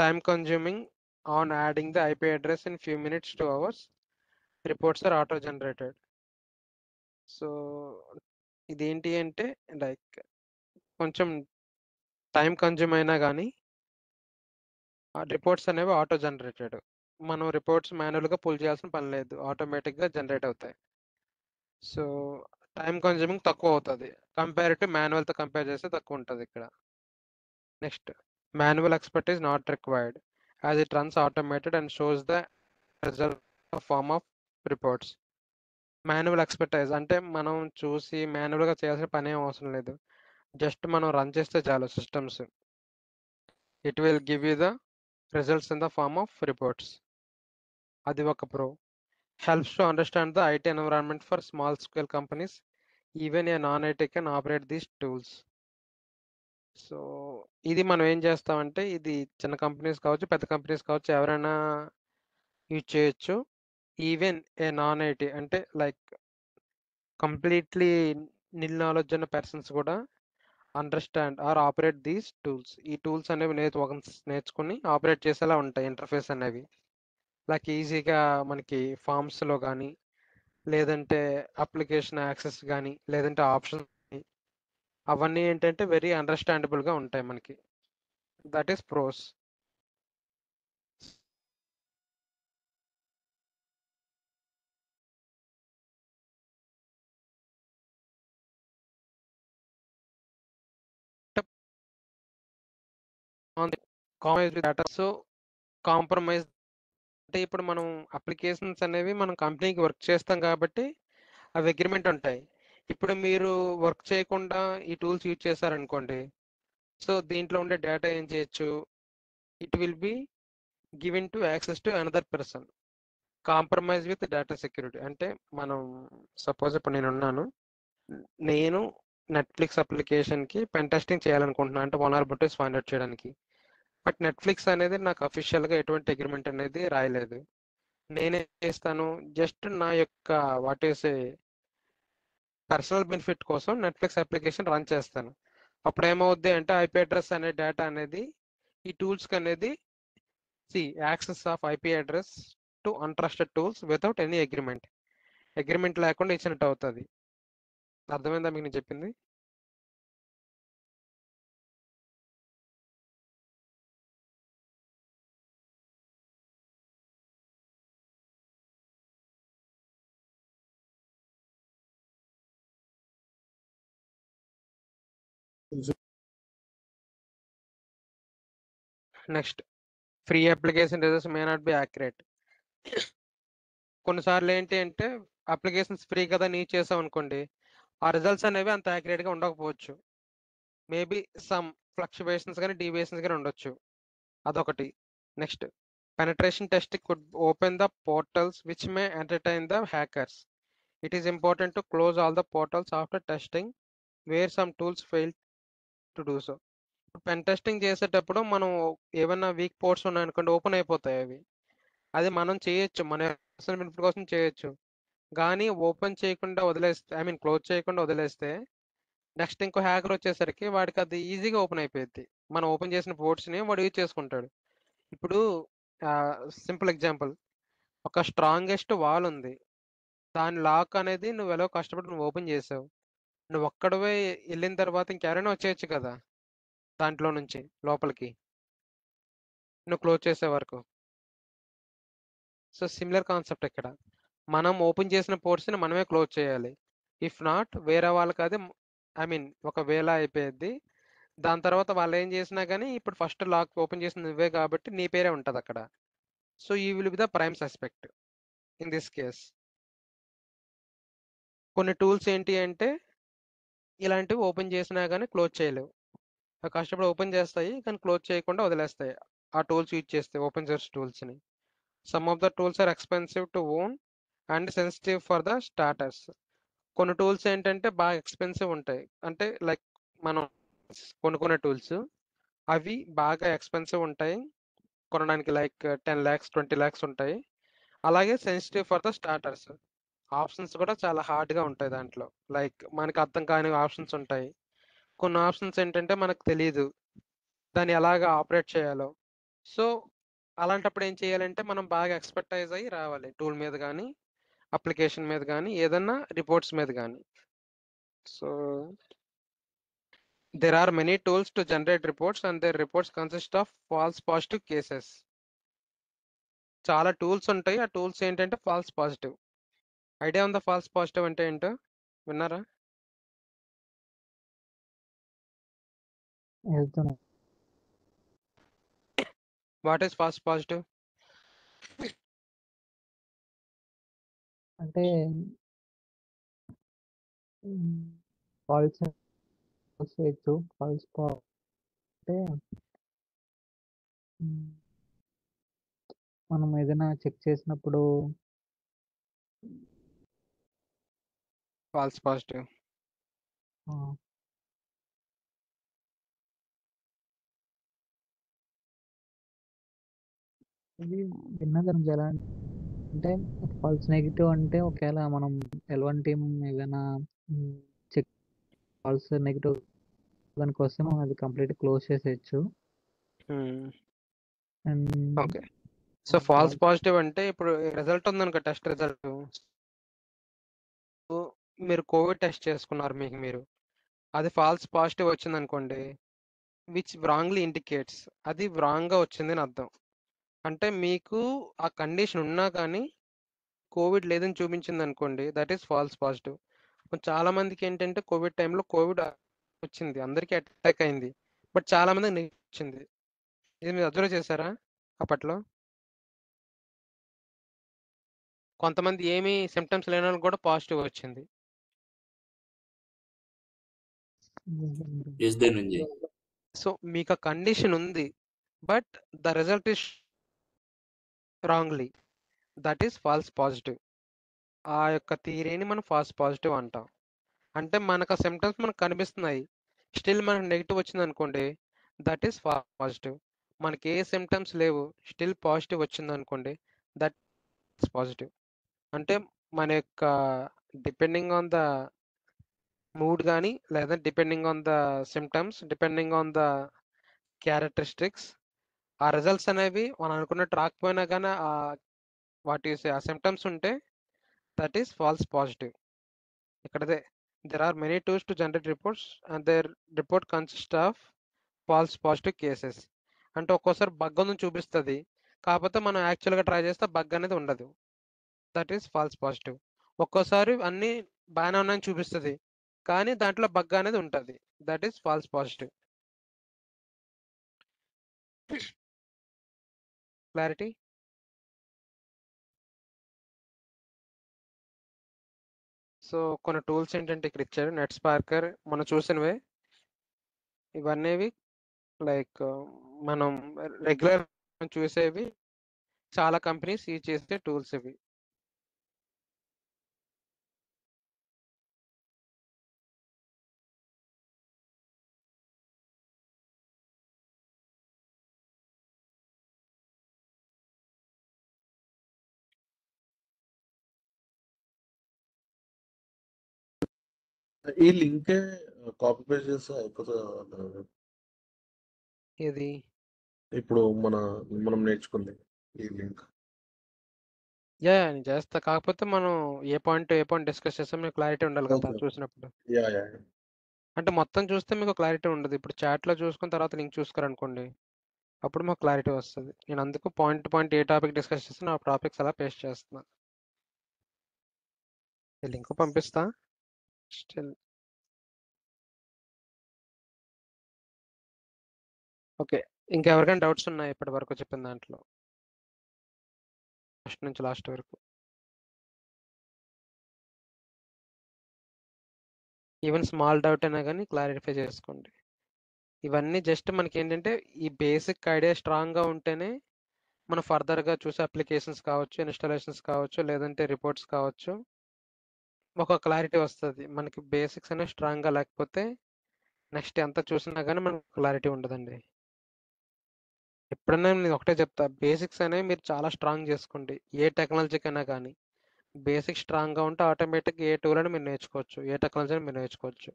time consuming on adding the IP address in few minutes to hours. Reports are auto generated. So ఇదేంటి అంటే లైక్ కొంచెం టైం కన్జ్యూమ్ అయినా కానీ ఆ రిపోర్ట్స్ అనేవి ఆటో జనరేటెడ్. మనం రిపోర్ట్స్ మాన్యువల్గా పుల్ చేయాల్సిన పని లేదు, ఆటోమేటిక్గా జనరేట్ అవుతాయి. సో టైం కన్జ్యూమింగ్ తక్కువ అవుతుంది కంపేర్ టు మాన్యువల్తో కంపేర్ చేస్తే తక్కువ ఉంటుంది ఇక్కడ. Next manual expert is not required as it runs automated and shows the result form of reports. Manual expertise అంటే మనం చూసి మాన్యువల్గా చేయాల్సిన పని ఏం అవసరం లేదు, జస్ట్ మనం రన్ చేస్తే చాలు systems. It will give you the results in the form of reports. అది ఒక pro. Helps to understand the IT environment for small scale companies. Even a non IT can operate these tools. So ఇది మనం ఏం చేస్తామంటే ఇది చిన్న companies కావచ్చు, పెద్ద కంపెనీస్ కావచ్చు, ఎవరైనా యూజ్ చేయొచ్చు. ఈవెన్ ఏ నాన్ ఐటీ అంటే లైక్ కంప్లీట్లీ నిల్ నాలెడ్జ్ ఉన్న పర్సన్స్ కూడా understand or operate these tools. ఈ టూల్స్ అనేవి నేర్చుకుని ఆపరేట్ చేసేలా ఉంటాయి ఇంటర్ఫేస్ అనేవి. లైక్ ఈజీగా మనకి ఫామ్స్లో కానీ, లేదంటే అప్లికేషన్ యాక్సెస్ కానీ, లేదంటే ఆప్షన్స్ అవన్నీ ఏంటంటే వెరీ అండర్స్టాండబుల్గా ఉంటాయి మనకి. That is pros. So compromise అంటే ఇప్పుడు మనం అప్లికేషన్స్ అనేవి మనం కంపెనీకి వర్క్ చేస్తాం కాబట్టి అవి అగ్రిమెంట్ ఉంటాయి. ఇప్పుడు మీరు వర్క్ చేయకుండా ఈ టూల్స్ యూజ్ చేశారనుకోండి, సో దీంట్లో ఉండే డేటా ఏం చేయొచ్చు, it will be given to access to another person. Compromise with data security అంటే మనం సపోజ్ ఇప్పుడు నేను నెట్ఫ్లిక్స్ అప్లికేషన్కి పెన్ టెస్టింగ్ చేయాలనుకుంటున్నాను, అంటే వల్నరబిలిటీస్ ఫైండ్ అవుట్ చేయడానికి. బట్ నెట్ఫ్లిక్స్ అనేది నాకు అఫీషియల్గా ఎటువంటి అగ్రిమెంట్ అనేది రాయలేదు. నేనేం చేస్తాను, జస్ట్ నా యొక్క వాట్ ఈస్ పర్సనల్ బెనిఫిట్ కోసం నెట్ఫ్లిక్స్ అప్లికేషన్ రన్ చేస్తాను. అప్పుడు ఏమవుద్ది అంటే ఐపీ అడ్రస్ అనే డేటా అనేది ఈ టూల్స్కి అనేది access of IP address to untrusted tools without any agreement లేకుండా ఇచ్చినట్టు అవుతుంది. అర్థమైందా మీకు నేను చెప్పింది? Next free application results may not be accurate. కొన్నిసార్లు ఏంటి అంటే అప్లికేషన్స్ ఫ్రీ కదా నీ చేసాం అనుకోండి, ఆ రిజల్ట్స్ అనేవి అంత యాక్యురేట్గా ఉండకపోవచ్చు. మేబీ సమ్ ఫ్లక్చువేషన్స్ కానీ డీవియేషన్స్ కానీ ఉండొచ్చు. అదొకటి. Next penetration test could open the portals which may entertain the hackers. It is important to close all the portals after testing where some tools fail to do so. Pen testing చేసేటప్పుడు మనం ఏమైనా week ports ఉన్నాయనుకోండి, open అయిపోతాయి అవి. అది మనం చేయొచ్చు, మన పర్సనల్ బెనిఫిట్ కోసం చేయొచ్చు. కానీ ఓపెన్ చేయకుండా వదిలేస్తే ఐ మీన్ క్లోజ్ చేయకుండా వదిలేస్తే నెక్స్ట్ ఇంకో హ్యాకర్ వచ్చేసరికి వాడికి అది ఈజీగా ఓపెన్ అయిపోయింది. మనం ఓపెన్ చేసిన పోర్ట్స్ని వాడు యూజ్ చేసుకుంటాడు. ఇప్పుడు సింపుల్ ఎగ్జాంపుల్, ఒక స్ట్రాంగెస్ట్ వాల్ ఉంది, దాని లాక్ అనేది నువ్వు ఎలా కష్టపడి నువ్వు ఓపెన్ చేసావు, నువ్వు ఒక్కడవే వెళ్ళిన తర్వాత ఇంకెవరైనా వచ్చేయచ్చు కదా దాంట్లో నుంచి లోపలికి నువ్వు క్లోజ్ చేసే వరకు. సో సిమిలర్ కాన్సెప్ట్ ఇక్కడ, మనం ఓపెన్ చేసిన పోర్ట్స్ని మనమే క్లోజ్ చేయాలి. ఇఫ్ నాట్ వేరే వాళ్ళకి అది ఐ మీన్ ఒకవేళ అయిపోయింది, దాని తర్వాత వాళ్ళు ఏం చేసినా కానీ ఇప్పుడు ఫస్ట్ లాక్ ఓపెన్ చేసింది నువ్వే కాబట్టి నీ పేరే ఉంటుంది అక్కడ. సో ఈ will be the prime suspect in this case. కొన్ని టూల్స్ ఏంటి అంటే ఇలాంటివి ఓపెన్ చేసినా కానీ క్లోజ్ చేయలేవు, అవి కష్టపడి ఓపెన్ చేస్తాయి కానీ క్లోజ్ చేయకుండా వదిలేస్తాయి ఆ టూల్స్ యూజ్ చేస్తే, ఓపెన్ సోర్స్ టూల్స్ని. Some of the tools are expensive to own and sensitive for the starters. కొన్ని టూల్స్ ఏంటంటే బాగా ఎక్స్పెన్సివ్ ఉంటాయి, అంటే లైక్ మనం కొనుక్కునే టూల్స్ అవి బాగా ఎక్స్పెన్సివ్ ఉంటాయి కొనడానికి, లైక్ 10 lakhs 20 lakhs ఉంటాయి. అలాగే sensitive for the starters, options కూడా చాలా హార్డ్గా ఉంటాయి దాంట్లో, లైక్ మనకి అర్థం కాని ఆప్షన్స్ ఉంటాయి. కొన్ని ఆప్షన్స్ ఏంటంటే మనకు తెలియదు దాన్ని ఎలాగ ఆపరేట్ చేయాలో. సో అలాంటప్పుడు ఏం చేయాలంటే మనం బాగా ఎక్స్పర్టైజ్ అయ్యి రావాలి టూల్ మీద కానీ అప్లికేషన్ మీద కానీ ఏదన్నా రిపోర్ట్స్ మీద కానీ. So there are many tools to generate reports and their reports consist of false positive cases. చాలా టూల్స్ ఉంటాయి, ఆ టూల్స్ ఏంటంటే ఫాల్స్ పాజిటివ్. ఐడియా ఉందా ఫాల్స్ పాజిటివ్ అంటే ఏంటో, విన్నారా? వెళ్తున్నాం. What is false positive? అంటే ఫాల్స్ చేయొచ్చు. ఫాల్స్ అంటే మ్, మనం ఏదైనా చెక్ చేసినప్పుడు ఫాల్స్ పాజిటివ్ ఆ, ఇది విన్నదానికి ఎలా అంటే ఫాల్స్ నెగిటివ్ అంటే ఒకవేళ మనం L1 టీం ఏదైనా చెక్ ఫాల్స్ నెగిటివ్ దానికి వస్తే మనం అది కంప్లీట్ క్లోజ్ చేసేయచ్చు. And okay. So false positive అంటే ఇప్పుడు రిజల్ట్ ఉందనుకో, టెస్ట్ రిజల్ట్, మీరు కోవిడ్ టెస్ట్ చేసుకున్నారు, మీరు అది ఫాల్స్ పాజిటివ్ వచ్చింది అనుకోండి, విచ్ రాంగ్లీ ఇండికేట్స్ అది రాంగ్గా వచ్చింది అని అర్థం. అంటే మీకు ఆ కండిషన్ ఉన్నా కానీ కోవిడ్ లేదని చూపించింది అనుకోండి, దట్ ఈస్ ఫాల్స్ పాజిటివ్. చాలా మందికి ఏంటంటే కోవిడ్ టైంలో కోవిడ్ వచ్చింది, అందరికీ అటాక్ అయింది, బట్ చాలా మందికి నెగిటివ్ వచ్చింది. ఇది మీరు అబ్జర్వ్ చేశారా అప్పట్లో? కొంతమంది ఏమీ సిమ్టమ్స్ లేని వాళ్ళకి కూడా పాజిటివ్ వచ్చింది. ఎస్ ధనుంజయ్. సో మీకు ఆ కండిషన్ ఉంది but the result is wrongly, that is false positive. ఆ యొక్క థియరీని మనం ఫాల్స్ పాజిటివ్ అంటాం. అంటే మనకు ఆ సిమ్టమ్స్ మనకు కనిపిస్తున్నాయి, స్టిల్ మనకు నెగిటివ్ వచ్చింది అనుకోండి, దట్ ఈస్ ఫాల్స్ పాజిటివ్. మనకి ఏ సిమ్టమ్స్ లేవు, స్టిల్ పాజిటివ్ వచ్చింది అనుకోండి, దట్ ఈస్ పాజిటివ్. అంటే మన యొక్క డిపెండింగ్ ఆన్ ద మూడ్ కానీ, లేదా depending on the symptoms, depending on the characteristics, ఆ రిజల్ట్స్ అనేవి మనం అనుకున్నట్టు రాకపోయినా కానీ వాటి ఆ సిమ్టమ్స్ ఉంటే దట్ ఈస్ ఫాల్స్ పాజిటివ్. ఇక్కడదే there are many tools to generate reports and their report consist of false positive cases. అంటే ఒక్కోసారి బగ్ ఉందని చూపిస్తుంది, కాకపోతే మనం యాక్చువల్గా ట్రై చేస్తే బగ్ అనేది ఉండదు, దట్ ఈస్ ఫాల్స్ పాజిటివ్. ఒక్కోసారి అన్నీ బాగానే ఉన్నాయని చూపిస్తుంది కానీ దాంట్లో బగ్ అనేది ఉంటుంది, that is false positive. Clarity? So కొన్ని టూల్స్ ఏంటంటే ఇక్కడ ఇచ్చారు, నెట్ స్పార్కర్ మనం చూసినవే ఇవన్నీ, లైక్ మనం రెగ్యులర్ చూసేవి, చాలా కంపెనీస్ యూజ్ చేసే టూల్స్ ఇవి. ఈ లింకే కాపీ పేస్ట్ చేస్తే అయిపోతుంది కదా. ఇది ఇప్పుడు మనం నేర్చుకుంది ఈ లింక్. నేను చేస్తా. కాకపోతే మనం ఏ పాయింట్ డిస్కస్ చేస్తాం మీకు క్లారిటీ ఉండాలి కదా ఓకే. చూసినప్పుడు. యా. అంటే మొత్తం చూస్తే మీకు క్లారిటీ ఉండదు. ఇప్పుడు చాట్లో చూసుకున్న తర్వాత లింక్ చూసుకోరనుకోండి, అప్పుడు మాకు క్లారిటీ వస్తుంది. నేను అందుకు పాయింట్ ఏ టాపిక్ డిస్కస్ చేస్తున్నా ఆ టాపిక్స్ అలా పేస్ట్ చేస్తున్నా. ఈ లింక్ పంపిస్తా. Still okay. ఇంకెవరికైనా డౌట్స్ ఉన్నాయి ఇప్పటి వరకు చెప్పిన దాంట్లో? ఫస్ట్ నుంచి లాస్ట్ వరకు. ఈవెన్ స్మాల్ డౌట్ అయినా కానీ క్లారిఫై చేసుకోండి. ఇవన్నీ జస్ట్ మనకి ఏంటంటే ఈ బేసిక్ ఐడియా స్ట్రాంగ్గా ఉంటేనే మనం ఫర్దర్గా చూసే అప్లికేషన్స్ కావచ్చు, ఇన్స్టాలేషన్స్ కావచ్చు, లేదంటే రిపోర్ట్స్ కావచ్చు, ఒక క్లారిటీ వస్తుంది. మనకి బేసిక్స్ అనేవి స్ట్రాంగ్గా లేకపోతే నెక్స్ట్ ఎంత చూసినా కానీ మనకు క్లారిటీ ఉండదండి. ఎప్పుడైనా నేను ఒకటే చెప్తా, బేసిక్స్ అనేవి మీరు చాలా స్ట్రాంగ్ చేసుకోండి. ఏ టెక్నాలజీకైనా కానీ బేసిక్ స్ట్రాంగ్గా ఉంటే ఆటోమేటిక్గా ఏ టూల్ అని మీరు నేర్చుకోవచ్చు, ఏ టెక్నాలజీ అని మీరు నేర్చుకోవచ్చు.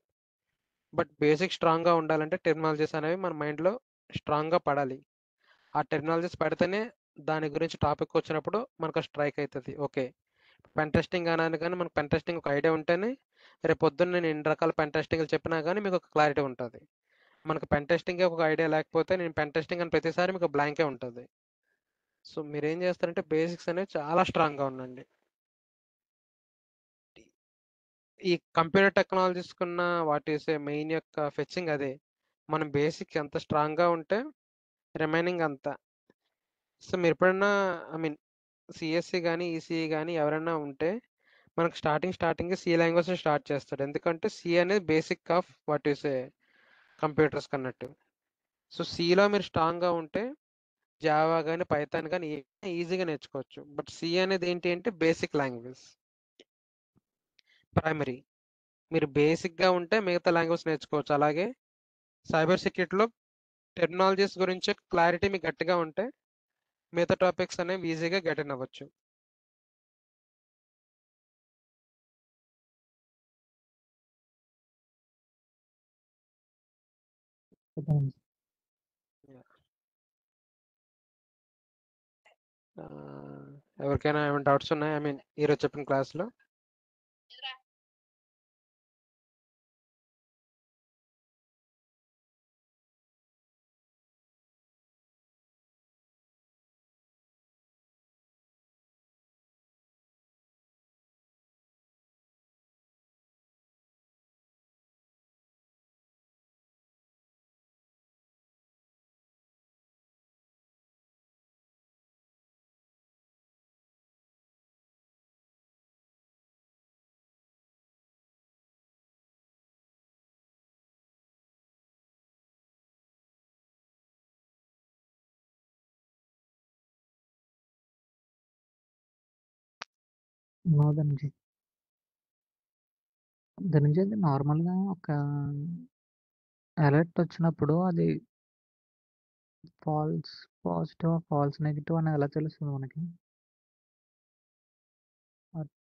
బట్ బేసిక్ స్ట్రాంగ్గా ఉండాలంటే టెక్నాలజీస్ అనేవి మన మైండ్లో స్ట్రాంగ్గా పడాలి. ఆ టెక్నాలజీస్ పడితేనే దాని గురించి టాపిక్ వచ్చినప్పుడు మనకు స్ట్రైక్ అవుతుంది. ఓకే, పెన్ టెస్టింగ్ అనని కానీ మనకు పెన్ టెస్టింగ్ ఒక ఐడియా ఉంటేనే రేపు పొద్దున్న నేను ఎన్ని రకాల పెన్ టెస్టింగ్లు చెప్పినా కానీ మీకు ఒక క్లారిటీ ఉంటుంది. మనకు పెన్ టెస్టింగ్ ఒక ఐడియా లేకపోతే నేను పెన్ టెస్టింగ్ అని ప్రతిసారి మీకు బ్లాంకే ఉంటుంది. సో మీరు ఏం చేస్తారంటే బేసిక్స్ అనేవి చాలా స్ట్రాంగ్గా ఉండండి. ఈ కంప్యూటర్ టెక్నాలజీస్ కున్న వాట్ ఈస్ ఏ మెయిన్ యొక్క ఫెచ్చింగ్ అదే. మనం బేసిక్ ఎంత స్ట్రాంగ్గా ఉంటే రిమైనింగ్ అంత. సో మీరు ఎప్పుడైనా సిఎస్సి కానీ ఈసీఈ కానీ ఎవరైనా ఉంటే మనకు స్టార్టింగ్ సి లాంగ్వేజ్ స్టార్ట్ చేస్తాడు. ఎందుకంటే సి అనేది basic of what is a computers కన్నట్టు. సో సిలో మీరు స్ట్రాంగ్గా ఉంటే జావా కానీ పైథాన్ కానీ ఈజీగా నేర్చుకోవచ్చు. బట్ సి అనేది ఏంటి అంటే బేసిక్ లాంగ్వేజ్, ప్రైమరీ. మీరు బేసిక్గా ఉంటే మిగతా లాంగ్వేజ్ నేర్చుకోవచ్చు. అలాగే సైబర్ సెక్యూరిటీలో టెక్నాలజీస్ గురించి క్లారిటీ మీకు గట్టిగా ఉంటే మిగతా టాపిక్స్ అనేవి ఈజీగా గెట్ ఇన్ అవ్వచ్చు. ఎవరికైనా ఏమైనా డౌట్స్ ఉన్నాయా ఈరోజు చెప్పిన క్లాస్లో? ధనుంజయ్ ధనుంజయ్ అది నార్మల్గా ఒక అలర్ట్ వచ్చినప్పుడు అది ఫాల్స్ పాజిటివ్, ఫాల్స్ నెగిటివ్ అని ఎలా తెలుస్తుంది మనకి?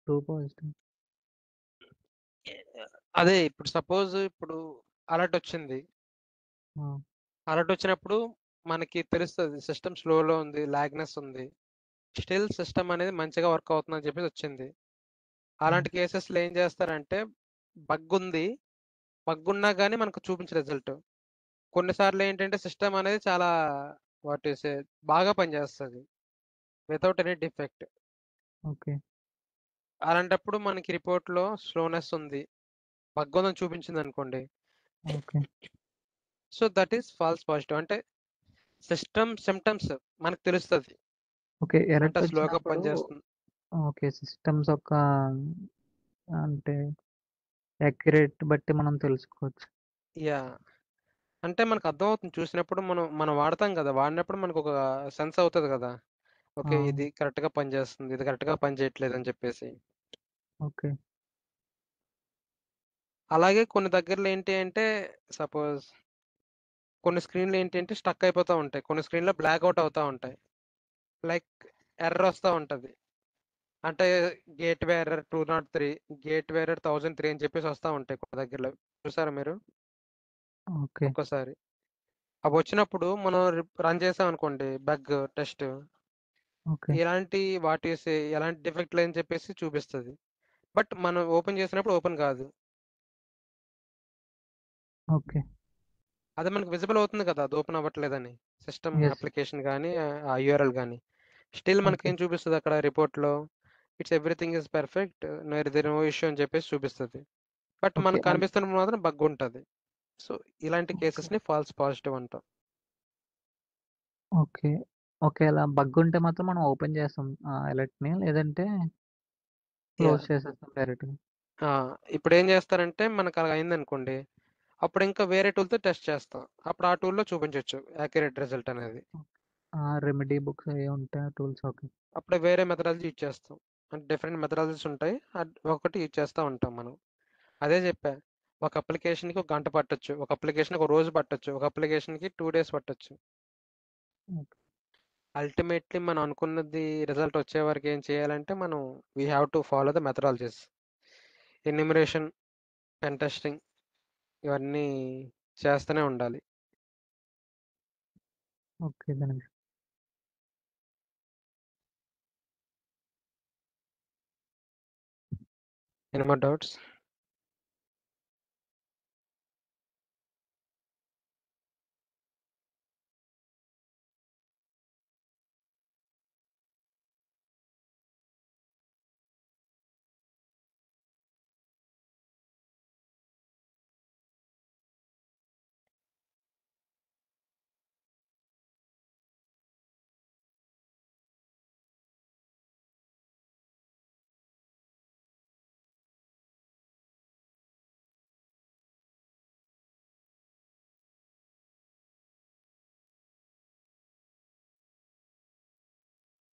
True positive. అదే ఇప్పుడు సపోజ్ ఇప్పుడు అలర్ట్ వచ్చింది. అలర్ట్ వచ్చినప్పుడు మనకి తెలుస్తుంది సిస్టమ్ స్లోలో ఉంది, లాగ్నెస్ ఉంది. స్టిల్ సిస్టమ్ అనేది మంచిగా వర్క్ అవుతుందని చెప్పేసి వచ్చింది. అలాంటి కేసెస్లో ఏం చేస్తారంటే బగ్ ఉంది, బగ్ ఉన్నా కానీ మనకు చూపించే రిజల్ట్. కొన్నిసార్లు ఏంటంటే సిస్టమ్ అనేది చాలా వాట్ ఈస్ బాగా పనిచేస్తుంది వితౌట్ ఎనీ డిఫెక్ట్. ఓకే. అలాంటప్పుడు మనకి రిపోర్ట్లో స్లోనెస్ ఉంది, బగ్ ఉందని చూపించింది అనుకోండి. Okay. So that is false positive. అంటే సిస్టమ్ సిమ్టమ్స్ మనకు తెలుస్తుంది ఓకే. ఎలర్ట్ అంటే స్లోగా వచ్చినప్పుడు పనిచేస్తుంది. ఓకే. సిస్టమ్స్ యొక్క అంటే యాక్యురేట్ బట్టి మనం తెలుసుకోవచ్చు. యా, అంటే మనకు అర్థమవుతుంది చూసినప్పుడు. మనం వాడతాం కదా, వాడినప్పుడు మనకు ఒక సెన్స్ అవుతుంది కదా, ఓకే ఇది కరెక్ట్గా పనిచేస్తుంది, ఇది కరెక్ట్గా పనిచేయట్లేదు అని చెప్పేసి. ఓకే. అలాగే కొన్ని దగ్గరలో ఏంటి అంటే సపోజ్ కొన్ని స్క్రీన్లు ఏంటి అంటే స్టక్ అయిపోతూ ఉంటాయి, కొన్ని స్క్రీన్లో బ్లాక్ అవుట్ అవుతూ ఉంటాయి, లైక్ ఎర్రర్ వస్తూ ఉంటుంది. అంటే గేట్ వేరర్ 203, గేట్ వేరర్ 1003 అని చెప్పేసి వస్తా ఉంటాయి కొన్ని దగ్గరలో. చూసారా మీరు ఓకే. ఒక్కోసారి? అవి వచ్చినప్పుడు మనం రన్ చేసాం అనుకోండి బగ్ టెస్ట్, ఓకే. ఎలాంటి వాటేసి ఎలాంటి డిఫెక్ట్లు అని చెప్పేసి చూపిస్తుంది. బట్ మనం ఓపెన్ చేసినప్పుడు ఓపెన్ కాదు. ఓకే. అది మనకు విజిబుల్ అవుతుంది కదా, అది ఓపెన్ అవ్వట్లేదని సిస్టమ్ యెస్. అప్లికేషన్ కానీ ఆ యూఆర్ఎల్ కానీ. స్టిల్ మనకి ఓకే. ఏం చూపిస్తుంది అక్కడ రిపోర్ట్లో? It's everything is perfect, no issue అని చెప్పేసి చూపిస్తుంది. But okay. మనకు కనిపిస్తున్నప్పుడు మాత్రం బగ్ ఉంటుంది. సో ఇలాంటి ఓకే. కేసెస్ని ఫాల్స్ పాజిటివ్ అంటాం. ఓకే. ఒకేలా బగ్ ఉంటే మాత్రం మనం ఓపెన్ చేస్తాం అలర్ట్‌ని. లేదంటే క్లోజ్ చేసేస్తాం డైరెక్ట్‌గా. ఇప్పుడు ఏం చేస్తారంటే మనకు అలా అయిందనుకోండి, అప్పుడు ఇంకా వేరే టూల్తో టెస్ట్ చేస్తాం. అప్పుడు ఆ టూల్లో చూపించవచ్చు యాక్యురేట్ రిజల్ట్ అనేది. రెమెడీ బుక్స్ అవి ఉంటాయి టూల్స్. ఓకే. అప్పుడే వేరే మెథడాలజీ యూజ్ చేస్తాం. అంటే డిఫరెంట్ మెథడాలజీస్ ఉంటాయి, ఒకటి యూజ్ చేస్తూ ఉంటాం మనం. అదే చెప్పా, ఒక అప్లికేషన్కి ఒక గంట పట్టొచ్చు, ఒక అప్లికేషన్కి ఒక రోజు పట్టొచ్చు, ఒక అప్లికేషన్కి 2 days పట్టొచ్చు. ఓకే. అల్టిమేట్లీ మనం అనుకున్నది రిజల్ట్ వచ్చే వరకు ఏం చేయాలంటే మనం we have to follow the methodologies. Enumeration, pen testing ఇవన్నీ చేస్తూనే ఉండాలి. Okay. Dhanush. Any more doubts?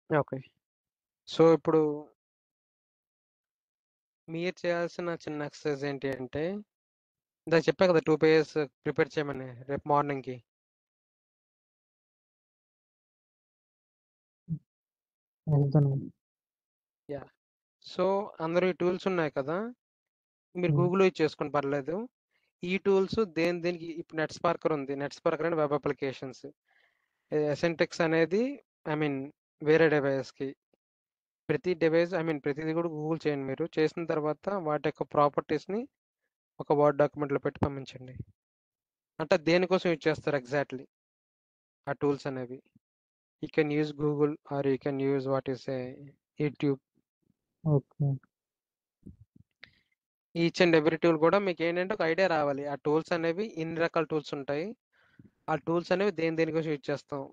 Okay. So ఇప్పుడు మీరు చేయాల్సిన చిన్న ఎక్సర్సైజ్ ఏంటి అంటే, ఇందాక చెప్పా కదా 2 pages ప్రిపేర్ చేయమని రేపు మార్నింగ్కి. వెళ్తాను. యా. సో అందరూ ఈ టూల్స్ ఉన్నాయి కదా, మీరు గూగుల్లో యూజ్ చేసుకోండి పర్లేదు. ఈ టూల్స్ దేనికి ఇప్పుడు నెట్ స్పార్కర్ ఉంది, నెట్ స్పార్కర్ అంటే వెబ్ అప్లికేషన్స్. ఎసెంటెక్స్ అనేది ఐ మీన్ వేరే డివైస్కి. ప్రతి డివైస్ ఐ మీన్ ప్రతిదీ కూడా గూగుల్ చేయండి. మీరు చేసిన తర్వాత వాటి యొక్క ప్రాపర్టీస్ని ఒక వర్డ్ డాక్యుమెంట్లో పెట్టి పంపించండి. అంటే దేనికోసం యూజ్ చేస్తారు ఎగ్జాక్ట్లీ ఆ టూల్స్ అనేవి. You can use Google or you can use what is A YouTube. Okay. Each and every tool కూడా మీకు ఏంటంటే ఒక ఐడియా రావాలి. ఆ టూల్స్ అనేవి ఎన్ని రకాల టూల్స్ ఉంటాయి, ఆ టూల్స్ అనేవి దేనికోసం యూజ్ చేస్తాం.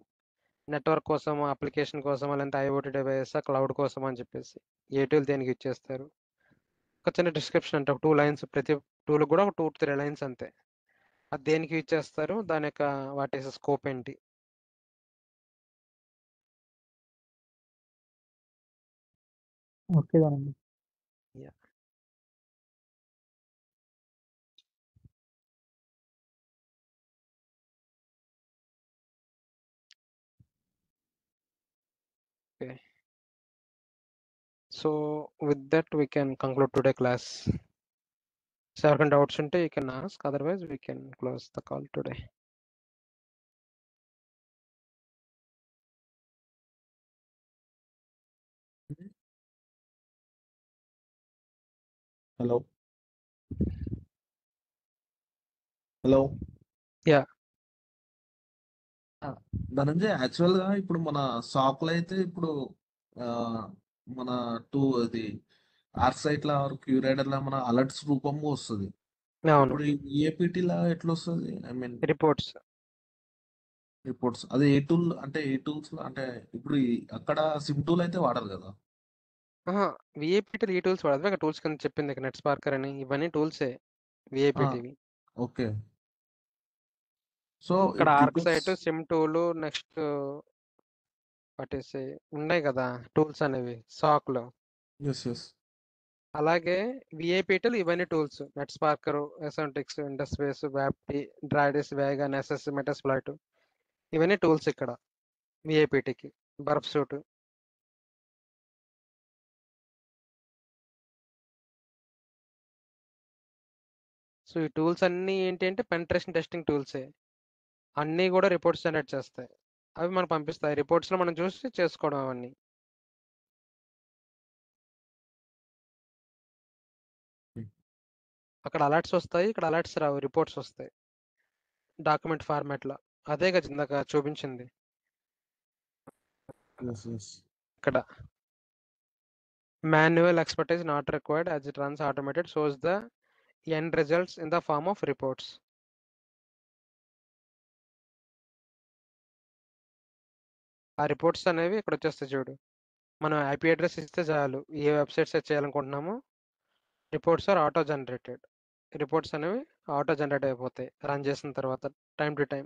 నెట్వర్క్ కోసం, అప్లికేషన్ కోసం, లేదంటే ఐఓటీ డివైస్, క్లౌడ్ కోసం అని చెప్పేసి ఏ టూల్ దేనికి యూజ్ చేస్తారు. ఒక చిన్న డిస్క్రిప్షన్ అంటే ఒక 2 lines, ప్రతి టూల్ కూడా ఒక 2-3 lines అంతే. అది దేనికి యూజ్ చేస్తారు, దాని యొక్క వాట్ ఈస్ స్కోప్ ఏంటి. Okay Dhanush. Yeah. Okay. So with that we can conclude today class. So ఎవరికైనా డౌట్స్ ఉంటే you can ask, otherwise we can close the call today. Hello hello yeah. Dhananjay, actual గా ఇప్పుడు మన సాకులు అయితే ఇప్పుడు ఆ, మన అది ఆర్ సైట్ లా క్యూరేటర్ లా మన అలర్ట్స్ రూపంలో వస్తుంది. అవును. ఇప్పుడు ఏపీటీ లా ఎట్లా వస్తుంది? I mean reports. రిపోర్ట్స్ అది ఏ టూల్ అంటే ఏ టూల్స్ అంటే ఇప్పుడు అక్కడ సిమ్ టూల్ అయితే వాడరు కదా. విఐపీటీలు ఈ టూల్స్ వాడదు. అక్కడ టూల్స్ కింద చెప్పింది నెట్ స్పార్కర్ అని, ఇవన్నీ టూల్సే విఐపీటీవి. ఓకే. సో ఇక్కడ it arc reports. Site, sim tool, next పట్టేసి ఉన్నాయి కదా టూల్స్ అనేవి సాక్లో. Yes yes. అలాగే విఐపీటీలు ఇవన్నీ టూల్స్. నెట్ స్పార్కర్, ఎసెంటిక్స్, ఇండస్పేస్, వ్యాప్టి, డ్రాడిస్, వేగా, నెసెస్, మెటస్ ఫ్లైట్, ఇవన్నీ టూల్స్ ఇక్కడ విఐపీటీకి. బర్ఫ్ సూట్. సో ఈ టూల్స్ అన్నీ ఏంటి అంటే పెనిట్రేషన్ టెస్టింగ్ టూల్సే. అన్నీ కూడా రిపోర్ట్స్ జనరేట్ చేస్తాయి. అవి మనకు పంపిస్తాయి. రిపోర్ట్స్లో మనం చూసి చేసుకోవడం అవన్నీ. అక్కడ అలర్ట్స్ వస్తాయి, ఇక్కడ అలర్ట్స్ రావు, రిపోర్ట్స్ వస్తాయి డాక్యుమెంట్ ఫార్మాట్లో. అదే కదా ఇందాక చూపించింది ఇక్కడ. Manual expertise not required as it runs automated shows the end results in the form of reports. ఆ రిపోర్ట్స్ అనేవి ఇక్కడ వచ్చేస్తాయి చూడు. మనం ఐపీ అడ్రస్ ఇస్తే చాలు, ఏ వెబ్సైట్ సెర్చ్ చేయాలనుకుంటున్నామో reports are auto generated. Reports అనేవి ఆటో జనరేట్ అయిపోతాయి రన్ చేసిన తర్వాత టైం టు టైం.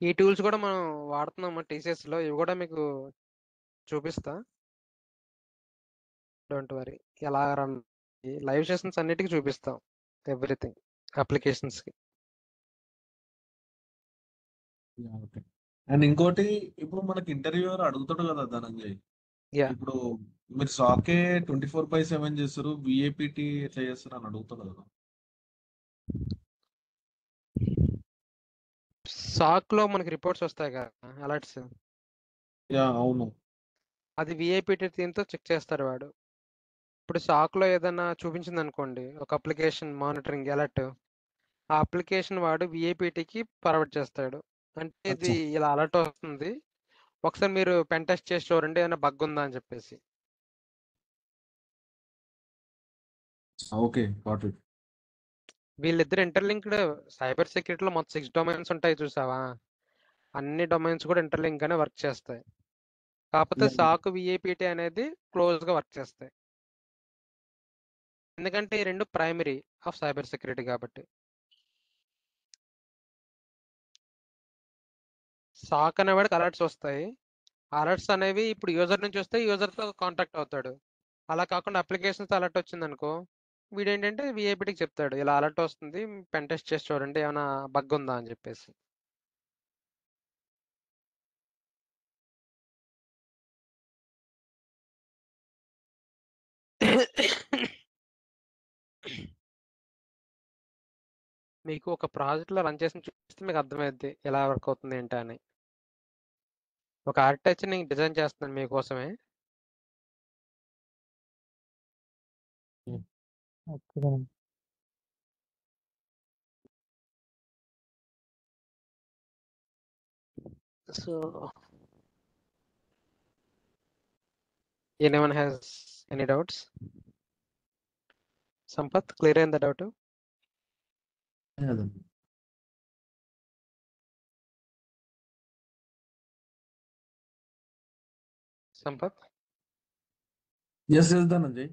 ఈ టూల్స్ కూడా మనం వాడుతున్నాము టీసీఎస్లో. ఇవి కూడా మీకు చూపిస్తా, డోంట్ వరీ. ఎలా రన్ లైవ్ సెషన్స్ అన్నిటికీ చూపిస్తాం, ఎవ్రీథింగ్ అప్లికేషన్స్కి. ఓకే. అండ్ ఇంకోటి, ఇప్పుడు మనకి ఇంటర్వ్యూవర్ అడుగుతాడు కదా ధనంజయ్, యా, ఇప్పుడు మీరు సాకే 24/7 చేస్తారు, విఏపిటి ఎట్లా చేస్తారు అని అడుగుతాడు కదా. సాక్లో మనకి రిపోర్ట్స్ వస్తాయి కదా అలర్ట్స్, యా అవును. అది విఐపిటి టీమ్తో చెక్ చేస్తారు వాడు. ఇప్పుడు సాక్లో ఏదైనా చూపించింది అనుకోండి, ఒక అప్లికేషన్ మానిటరింగ్ అలర్ట్, ఆ అప్లికేషన్ వాడు విఐపిటికి ఫార్వర్డ్ చేస్తాడు. అంటే ఇది అచ్చా. ఇలా అలర్ట్ వస్తుంది, ఒకసారి మీరు పెన్ టెస్ట్ చేసి చూడండి ఏదైనా బగ్ ఉందా అని చెప్పేసి. Okay, got it. వీళ్ళిద్దరు ఇంటర్లింక్డ్. సైబర్ సెక్యూరిటీలో మొత్తం 6 డొమైన్స్ ఉంటాయి చూసావా, అన్ని డొమైన్స్ కూడా ఇంటర్లింక్ గానే వర్క్ చేస్తాయి. కాకపోతే సాక్ విఐపిటి అనేది క్లోజ్గా వర్క్ చేస్తాయి, ఎందుకంటే ఈ రెండు ప్రైమరీ ఆఫ్ సైబర్ సెక్యూరిటీ కాబట్టి. సాక్ అనేవాడికి అలర్ట్స్ వస్తాయి. అలర్ట్స్ అనేవి ఇప్పుడు యూజర్ నుంచి వస్తే యూజర్తో కాంటాక్ట్ అవుతాడు. అలా కాకుండా అప్లికేషన్స్ అలర్ట్ వచ్చింది అనుకో, వీడేంటంటే విఐపిటికి చెప్తాడు ఇలా అలర్ట్ వస్తుంది, పెన్ టెస్ట్ చేసి చూడండి ఏమైనా బగ్ ఉందా అని చెప్పేసి. మీకు ఒక ప్రాజెక్ట్లో రన్ చేసి చూస్తే మీకు అర్థమైద్ది ఎలా వర్క్ అవుతుంది ఏంటి అని. ఒక ఆర్కిటెక్చర్ నేను డిజైన్ చేస్తున్నాను మీకోసమే. Okay. So anyone has any doubts? Sampath, clear అయిందా doubt? Sampath? Yes yes Dhananjay.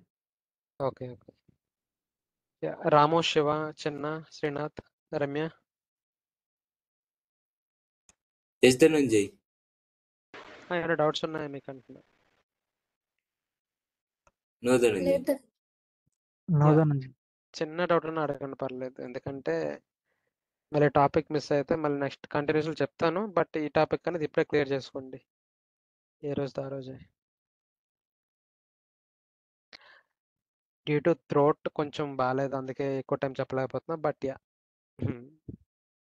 Okay okay. Ramu, Shiva, Chinna, Srinath, Ramya, yes Dhananjay. ఏమైనా డౌట్స్ ఉన్నాయా మీకు అంటున్నా? నో ధనంజయ్. లేదు. నోదా నుంచి చిన్న డౌట్ ఉన్నా అడగండి పర్లేదు, ఎందుకంటే మళ్ళీ టాపిక్ మిస్ అయితే మళ్ళీ నెక్స్ట్ కంటిన్యూస్లో చెప్తాను. బట్ ఈ టాపిక్ అనేది ఇప్పుడే క్లియర్ చేసుకోండి, ఏ రోజు ఆ రోజే. డ్యూ టు థ్రోట్ కొంచెం బాగాలేదు, అందుకే ఎక్కువ టైం చెప్పలేకపోతున్నా. బట్ యా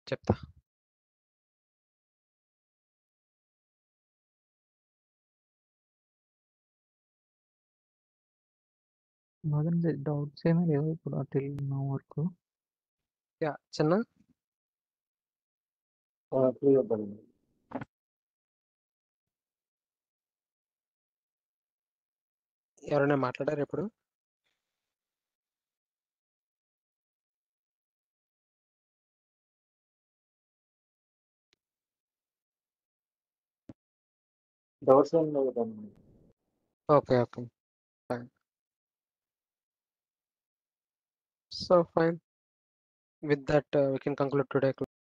చెప్తా. నోదా నుంచి డౌట్స్ ఏమీ లేవు ఇప్పుడు టిల్ నా వరకు. యా చిన్న, ఎవరైనా మాట్లాడారు ఇప్పుడు? డౌట్స్ ఏం లేవు Dhananjay. Okay okay, fine. So fine, with that we can conclude today.